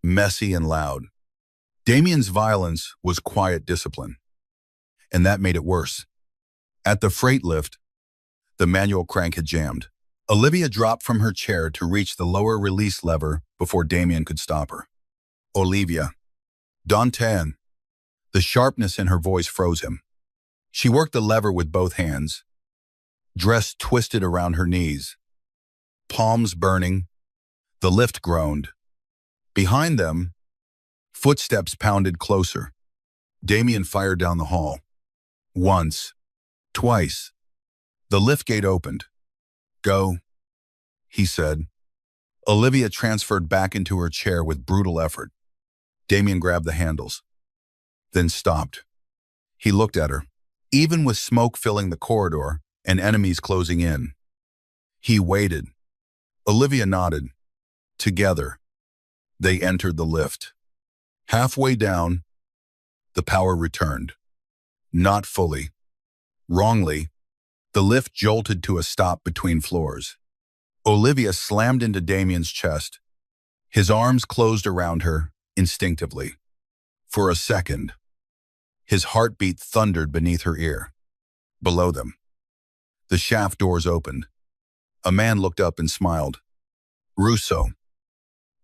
Messy and loud. Damian's violence was quiet discipline. And that made it worse. At the freight lift, the manual crank had jammed. Olivia dropped from her chair to reach the lower release lever before Damian could stop her. Olivia. Dantan. The sharpness in her voice froze him. She worked the lever with both hands, dress twisted around her knees, palms burning. The lift groaned. Behind them, footsteps pounded closer. Damian fired down the hall. Once, twice. The lift gate opened. Go, he said. Olivia transferred back into her chair with brutal effort. Damian grabbed the handles, then stopped. He looked at her. Even with smoke filling the corridor and enemies closing in, he waited. Olivia nodded. Together, they entered the lift. Halfway down, the power returned. Not fully. Wrongly, the lift jolted to a stop between floors. Olivia slammed into Damian's chest. His arms closed around her instinctively. For a second, his heartbeat thundered beneath her ear. Below them, the shaft doors opened. A man looked up and smiled. Russo,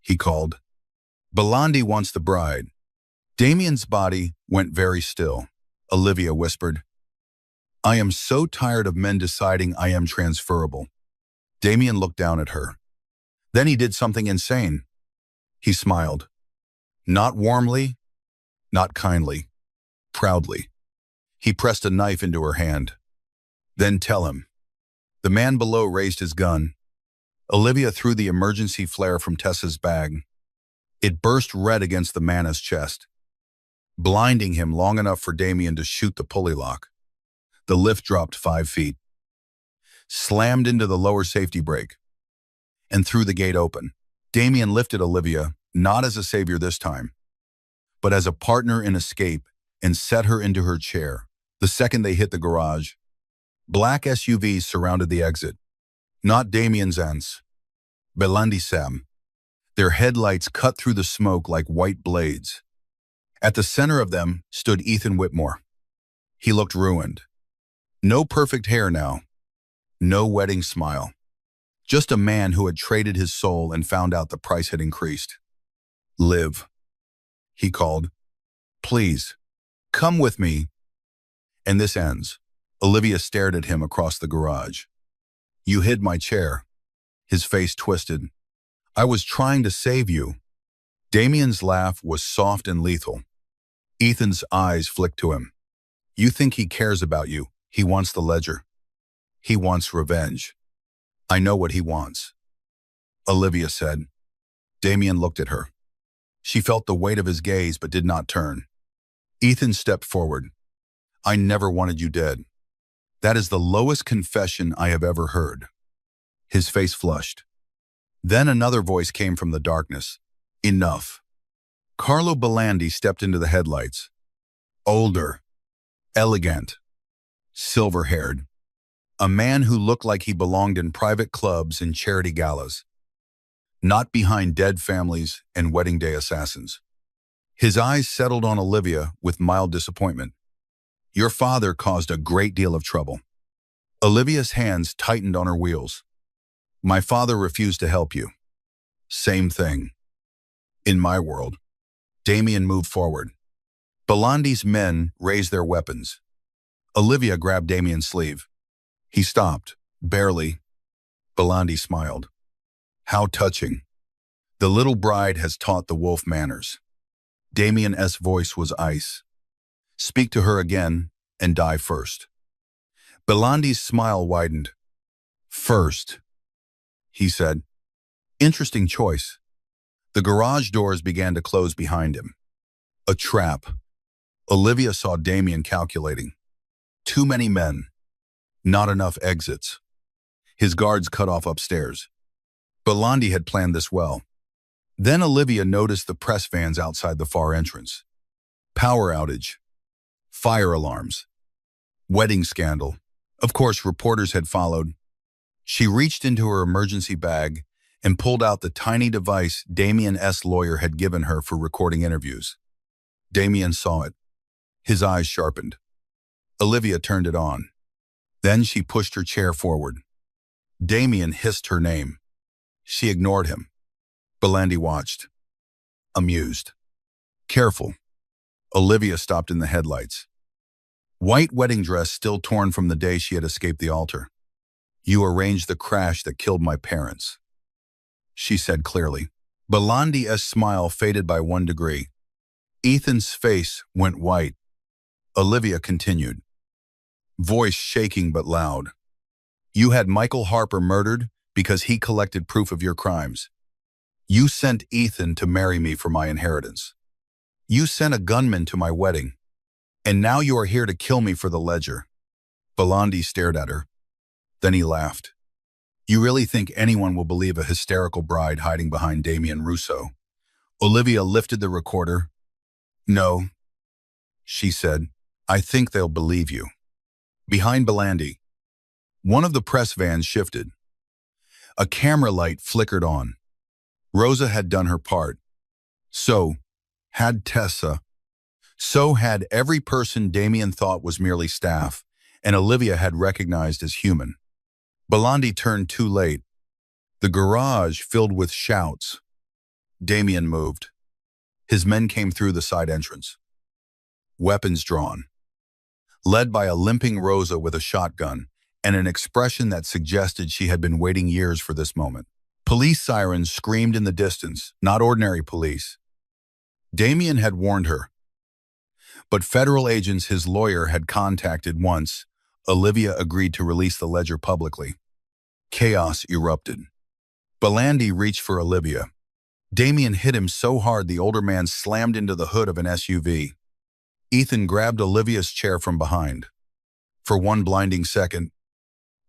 he called. Belandi wants the bride. Damian's body went very still. Olivia whispered, I am so tired of men deciding I am transferable. Damian looked down at her. Then he did something insane. He smiled. Not warmly, not kindly, proudly. He pressed a knife into her hand. Then tell him. The man below raised his gun. Olivia threw the emergency flare from Tessa's bag. It burst red against the man's chest, blinding him long enough for Damian to shoot the pulley lock. The lift dropped 5 feet, slammed into the lower safety brake, and threw the gate open. Damian lifted Olivia, not as a savior this time, but as a partner in escape, and set her into her chair. The second they hit the garage, black SUVs surrounded the exit. Not Damian's ants, Belandi Sam. Their headlights cut through the smoke like white blades. At the center of them stood Ethan Whitmore. He looked ruined. No perfect hair now. No wedding smile. Just a man who had traded his soul and found out the price had increased. Liv, he called. Please, come with me. And this ends. Olivia stared at him across the garage. You hid my chair. His face twisted. I was trying to save you. Damian's laugh was soft and lethal. Ethan's eyes flicked to him. You think he cares about you. He wants the ledger. He wants revenge. I know what he wants, Olivia said. Damian looked at her. She felt the weight of his gaze but did not turn. Ethan stepped forward. I never wanted you dead. That is the lowest confession I have ever heard. His face flushed. Then another voice came from the darkness. Enough. Carlo Belandi stepped into the headlights. Older, elegant, silver-haired. A man who looked like he belonged in private clubs and charity galas, not behind dead families and wedding day assassins. His eyes settled on Olivia with mild disappointment. Your father caused a great deal of trouble. Olivia's hands tightened on her wheels. My father refused to help you. Same thing. In my world. Damien moved forward. Belandi's men raised their weapons. Olivia grabbed Damien's sleeve. He stopped, barely. Belandi smiled. How touching. The little bride has taught the wolf manners. Damien's voice was ice. Speak to her again and die first. Belandi's smile widened. First, he said. Interesting choice. The garage doors began to close behind him. A trap. Olivia saw Damien calculating. Too many men. Not enough exits. His guards cut off upstairs. Belandi had planned this well. Then Olivia noticed the press vans outside the far entrance. Power outage. Fire alarms. Wedding scandal. Of course, reporters had followed. She reached into her emergency bag and pulled out the tiny device Damien's lawyer had given her for recording interviews. Damien saw it. His eyes sharpened. Olivia turned it on. Then she pushed her chair forward. Damien hissed her name. She ignored him. Belandi watched. Amused. Careful. Olivia stopped in the headlights. White wedding dress still torn from the day she had escaped the altar. You arranged the crash that killed my parents, she said clearly. Belandi's smile faded by 1 degree. Ethan's face went white. Olivia continued, voice shaking but loud. You had Michael Harper murdered because he collected proof of your crimes. You sent Ethan to marry me for my inheritance. You sent a gunman to my wedding. And now you are here to kill me for the ledger. Belandi stared at her. Then he laughed. You really think anyone will believe a hysterical bride hiding behind Damien Russo? Olivia lifted the recorder. No, she said. I think they'll believe you. Behind Belandi, one of the press vans shifted. A camera light flickered on. Rosa had done her part. So had Tessa. So had every person Damien thought was merely staff, and Olivia had recognized as human. Belandi turned too late. The garage filled with shouts. Damien moved. His men came through the side entrance. Weapons drawn. Led by a limping Rosa with a shotgun and an expression that suggested she had been waiting years for this moment. Police sirens screamed in the distance, not ordinary police. Damien had warned her. But federal agents his lawyer had contacted once, Olivia agreed to release the ledger publicly. Chaos erupted. Belandi reached for Olivia. Damien hit him so hard the older man slammed into the hood of an SUV. Ethan grabbed Olivia's chair from behind. For 1 blinding second,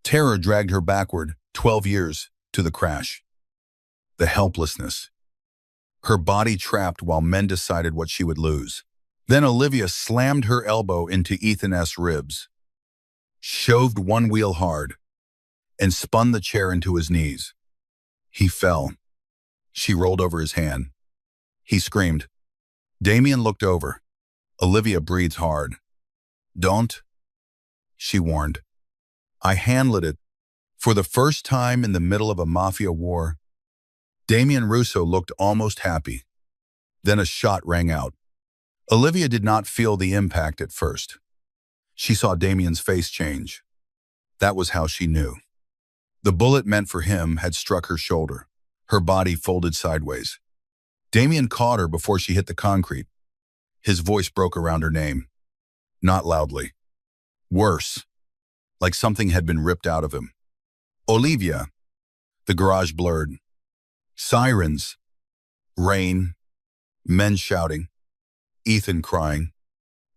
terror dragged her backward, 12 years, to the crash. The helplessness. Her body trapped while men decided what she would lose. Then Olivia slammed her elbow into Ethan's ribs, shoved one wheel hard, and spun the chair into his knees. He fell. She rolled over his hand. He screamed. Damien looked over. Olivia breathed hard. Don't, she warned. I handled it. For the first time in the middle of a mafia war, Damien Russo looked almost happy. Then a shot rang out. Olivia did not feel the impact at first. She saw Damien's face change. That was how she knew. The bullet meant for him had struck her shoulder. Her body folded sideways. Damien caught her before she hit the concrete. His voice broke around her name. Not loudly. Worse. Like something had been ripped out of him. Olivia. The garage blurred. Sirens. Rain. Men shouting. Ethan crying.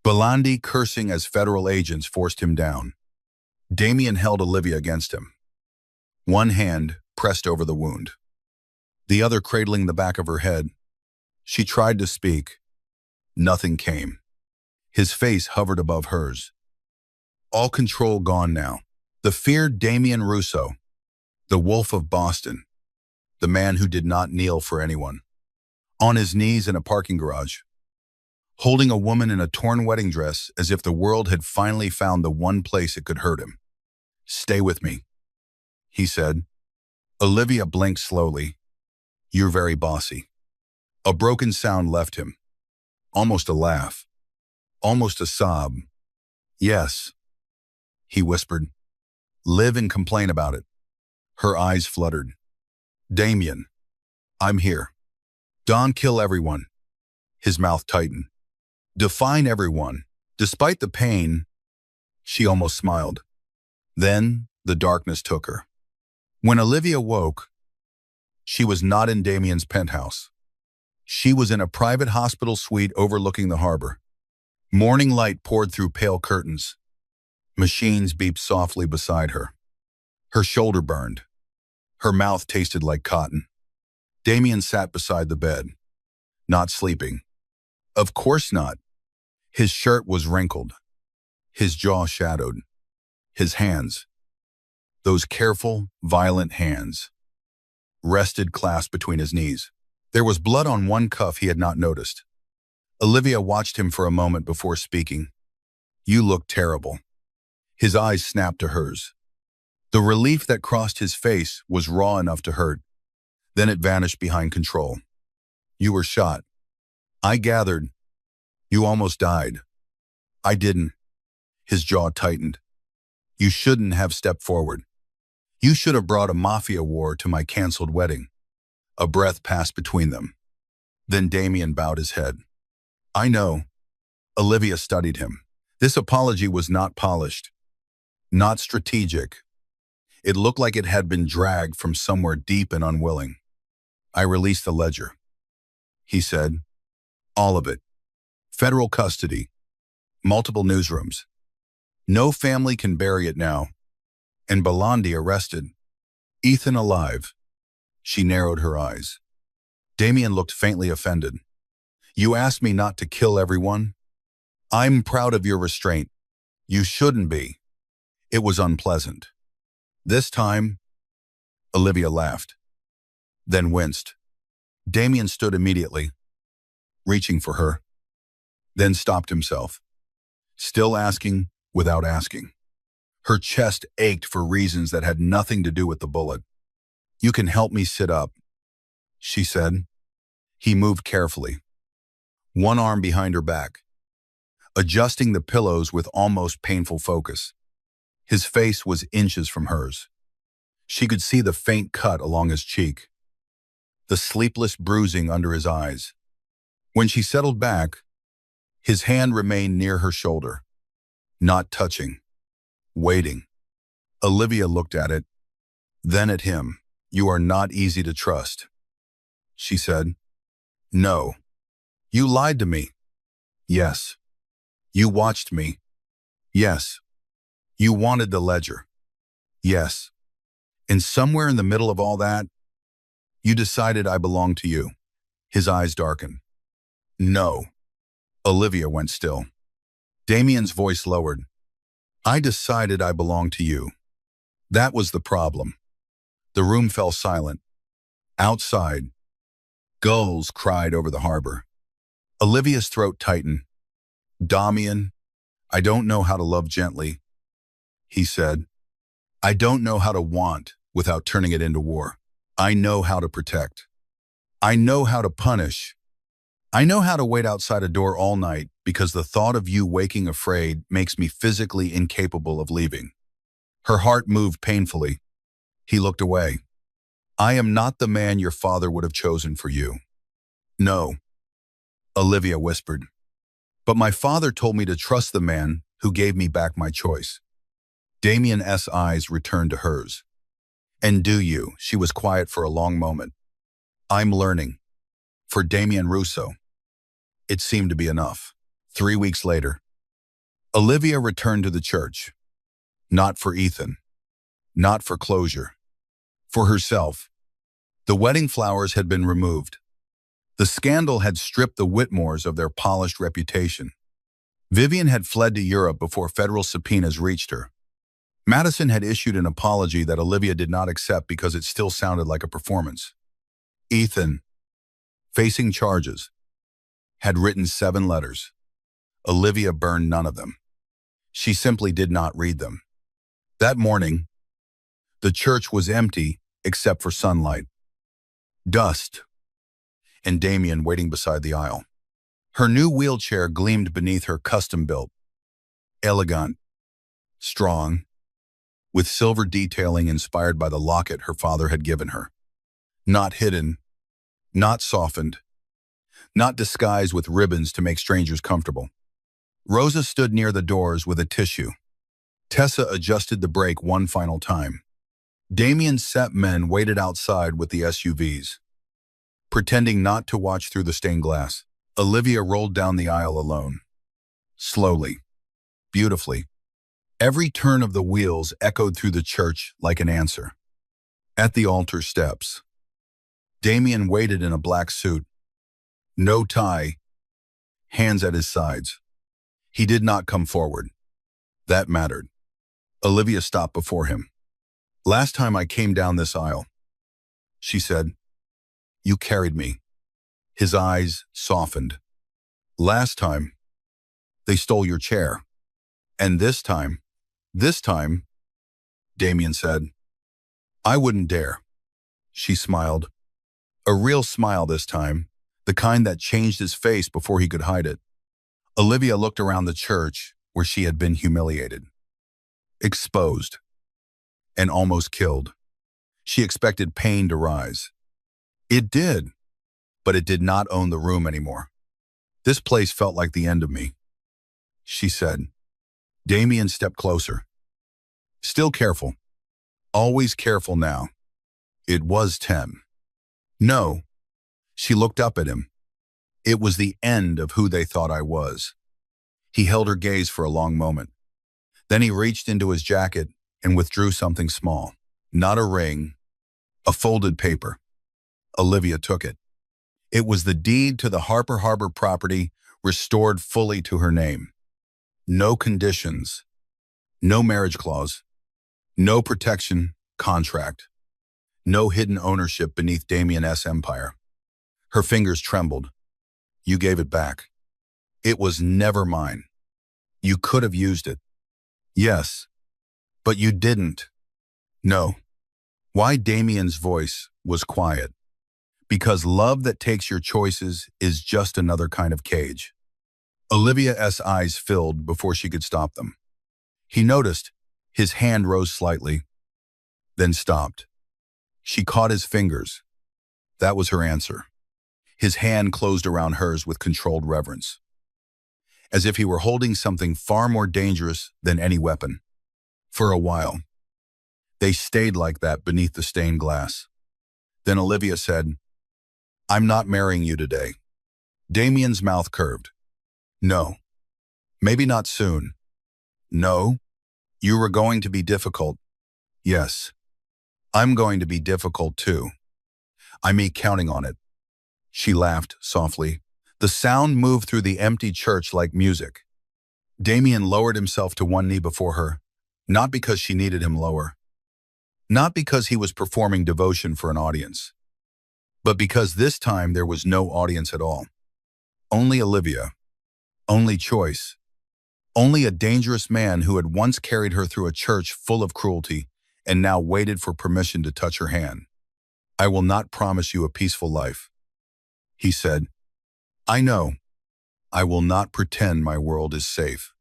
Belandi cursing as federal agents forced him down. Damien held Olivia against him. One hand pressed over the wound. The other cradling the back of her head. She tried to speak. Nothing came. His face hovered above hers. All control gone now. The feared Damien Russo. The wolf of Boston. The man who did not kneel for anyone. On his knees in a parking garage. Holding a woman in a torn wedding dress as if the world had finally found the one place it could hurt him. Stay with me, he said. Olivia blinked slowly. You're very bossy. A broken sound left him. Almost a laugh. Almost a sob. Yes, he whispered. Live and complain about it. Her eyes fluttered. Damien, I'm here. Don't kill everyone. His mouth tightened. Define everyone. Despite the pain, she almost smiled. Then the darkness took her. When Olivia woke, she was not in Damien's penthouse. She was in a private hospital suite overlooking the harbor. Morning light poured through pale curtains. Machines beeped softly beside her. Her shoulder burned. Her mouth tasted like cotton. Damien sat beside the bed, not sleeping. Of course not. His shirt was wrinkled. His jaw shadowed. His hands, those careful, violent hands, rested clasped between his knees. There was blood on one cuff he had not noticed. Olivia watched him for a moment before speaking. You look terrible. His eyes snapped to hers. The relief that crossed his face was raw enough to hurt. Then it vanished behind control. You were shot. I gathered. You almost died. I didn't. His jaw tightened. You shouldn't have stepped forward. You should have brought a mafia war to my canceled wedding. A breath passed between them. Then Damien bowed his head. I know. Olivia studied him. This apology was not polished, not strategic. It looked like it had been dragged from somewhere deep and unwilling. I released the ledger, he said. All of it. Federal custody. Multiple newsrooms. No family can bury it now. And Belandi arrested. Ethan alive. She narrowed her eyes. Damien looked faintly offended. You asked me not to kill everyone? I'm proud of your restraint. You shouldn't be. It was unpleasant. This time, Olivia laughed, then winced. Damien stood immediately, reaching for her, then stopped himself, still asking without asking. Her chest ached for reasons that had nothing to do with the bullet. You can help me sit up, she said. He moved carefully, one arm behind her back, adjusting the pillows with almost painful focus. His face was inches from hers. She could see the faint cut along his cheek, the sleepless bruising under his eyes. When she settled back, his hand remained near her shoulder, not touching, waiting. Olivia looked at it, then at him. You are not easy to trust, she said. No. You lied to me. Yes. You watched me. Yes. You wanted the ledger. Yes. And somewhere in the middle of all that, you decided I belonged to you. His eyes darkened. No. Olivia went still. Damien's voice lowered. I decided I belonged to you. That was the problem. The room fell silent. Outside, gulls cried over the harbor. Olivia's throat tightened. Damien, I don't know how to love gently, he said. I don't know how to want without turning it into war. I know how to protect. I know how to punish. I know how to wait outside a door all night because the thought of you waking afraid makes me physically incapable of leaving. Her heart moved painfully. He looked away. I am not the man your father would have chosen for you. No, Olivia whispered. But my father told me to trust the man who gave me back my choice. Damien's eyes returned to hers. And do you? She was quiet for a long moment. I'm learning. For Damien Russo. It seemed to be enough. 3 weeks later, Olivia returned to the church. Not for Ethan. Not for closure. For herself. The wedding flowers had been removed. The scandal had stripped the Whitmores of their polished reputation. Vivian had fled to Europe before federal subpoenas reached her. Madison had issued an apology that Olivia did not accept because it still sounded like a performance. Ethan, facing charges, had written 7 letters. Olivia burned none of them. She simply did not read them. That morning, the church was empty except for sunlight, dust, and Damien waiting beside the aisle. Her new wheelchair gleamed beneath her custom-built, elegant, strong, with silver detailing inspired by the locket her father had given her. Not hidden, not softened, not disguised with ribbons to make strangers comfortable. Rosa stood near the doors with a tissue. Tessa adjusted the brake one final time. Damien's set men waited outside with the SUVs, pretending not to watch through the stained glass. Olivia rolled down the aisle alone. Slowly, beautifully. Every turn of the wheels echoed through the church like an answer. At the altar steps, Damien waited in a black suit, no tie, hands at his sides. He did not come forward. That mattered. Olivia stopped before him. "Last time I came down this aisle," she said, "you carried me." His eyes softened. "Last time, they stole your chair. And this time, Damien said, "I wouldn't dare." She smiled. A real smile this time, the kind that changed his face before he could hide it. Olivia looked around the church where she had been humiliated, exposed, and almost killed. She expected pain to rise. It did, but it did not own the room anymore. "This place felt like the end of me," she said. Damien stepped closer. Still careful. Always careful now. It was 10. No. She looked up at him. It was the end of who they thought I was. He held her gaze for a long moment. Then he reached into his jacket and withdrew something small. Not a ring, a folded paper. Olivia took it. It was the deed to the Harper Harbor property, restored fully to her name. No conditions, no marriage clause, no protection contract, no hidden ownership beneath Damien S. empire. Her fingers trembled. "You gave it back. It was never mine. You could have used it." "Yes, but you didn't." "No." Why Damien's voice was quiet. Because love that takes your choices is just another kind of cage. Olivia's eyes filled before she could stop them. He noticed his hand rose slightly, then stopped. She caught his fingers. That was her answer. His hand closed around hers with controlled reverence, as if he were holding something far more dangerous than any weapon. For a while, they stayed like that beneath the stained glass. Then Olivia said, "I'm not marrying you today." Damien's mouth curved. "No. Maybe not soon." "No. You were going to be difficult." "Yes. I'm going to be difficult too. I'm counting on it." She laughed softly. The sound moved through the empty church like music. Damien lowered himself to one knee before her, not because she needed him lower, not because he was performing devotion for an audience, but because this time there was no audience at all. Only Olivia. Only choice. Only a dangerous man who had once carried her through a church full of cruelty and now waited for permission to touch her hand. "I will not promise you a peaceful life," he said. "I know. I will not pretend my world is safe.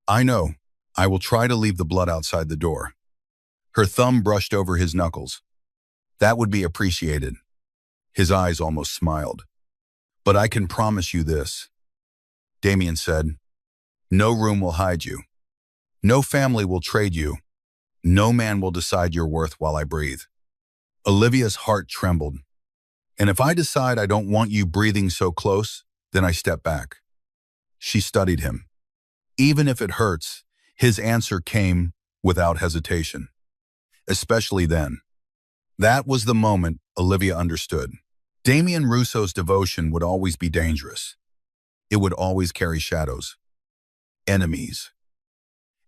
I know. I will try to leave the blood outside the door." Her thumb brushed over his knuckles. "That would be appreciated." His eyes almost smiled. "But I can promise you this," Damien said. "No room will hide you. No family will trade you. No man will decide your worth while I breathe." Olivia's heart trembled. "And if I decide I don't want you breathing so close, then I step back." She studied him. Even if it hurts, his answer came without hesitation. Especially then. That was the moment Olivia understood. Damien Russo's devotion would always be dangerous. It would always carry shadows, enemies,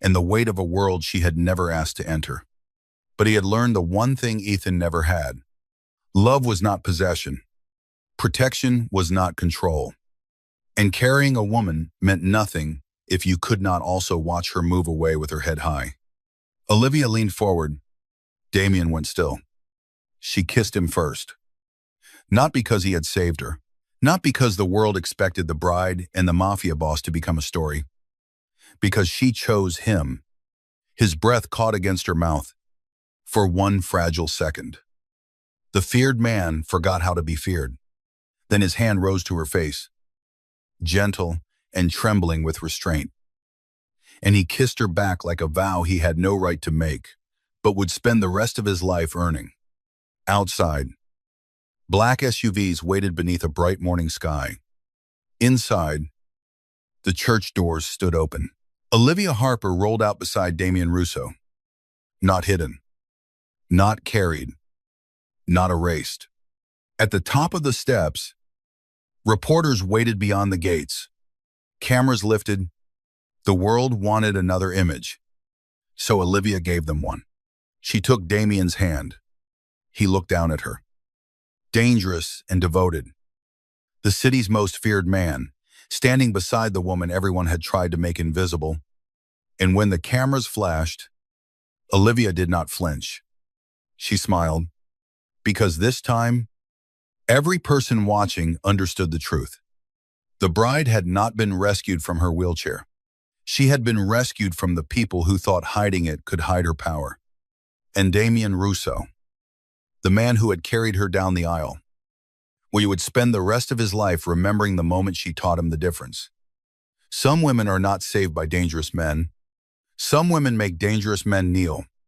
and the weight of a world she had never asked to enter. But he had learned the one thing Ethan never had. Love was not possession. Protection was not control. And carrying a woman meant nothing if you could not also watch her move away with her head high. Olivia leaned forward. Damien went still. She kissed him first. Not because he had saved her. Not because the world expected the bride and the mafia boss to become a story. Because she chose him. His breath caught against her mouth. For one fragile second. The feared man forgot how to be feared. Then his hand rose to her face. Gentle and trembling with restraint. And he kissed her back like a vow he had no right to make, but would spend the rest of his life earning. Outside, black SUVs waited beneath a bright morning sky. Inside, the church doors stood open. Olivia Harper rolled out beside Damien Russo. Not hidden. Not carried. Not erased. At the top of the steps, reporters waited beyond the gates. Cameras lifted. The world wanted another image. So Olivia gave them one. She took Damien's hand. He looked down at her. Dangerous and devoted. The city's most feared man, standing beside the woman everyone had tried to make invisible. And when the cameras flashed, Olivia did not flinch. She smiled. Because this time, every person watching understood the truth. The bride had not been rescued from her wheelchair. She had been rescued from the people who thought hiding it could hide her power. And Damien Russo, the man who had carried her down the aisle, where he would spend the rest of his life remembering the moment she taught him the difference. Some women are not saved by dangerous men. Some women make dangerous men kneel.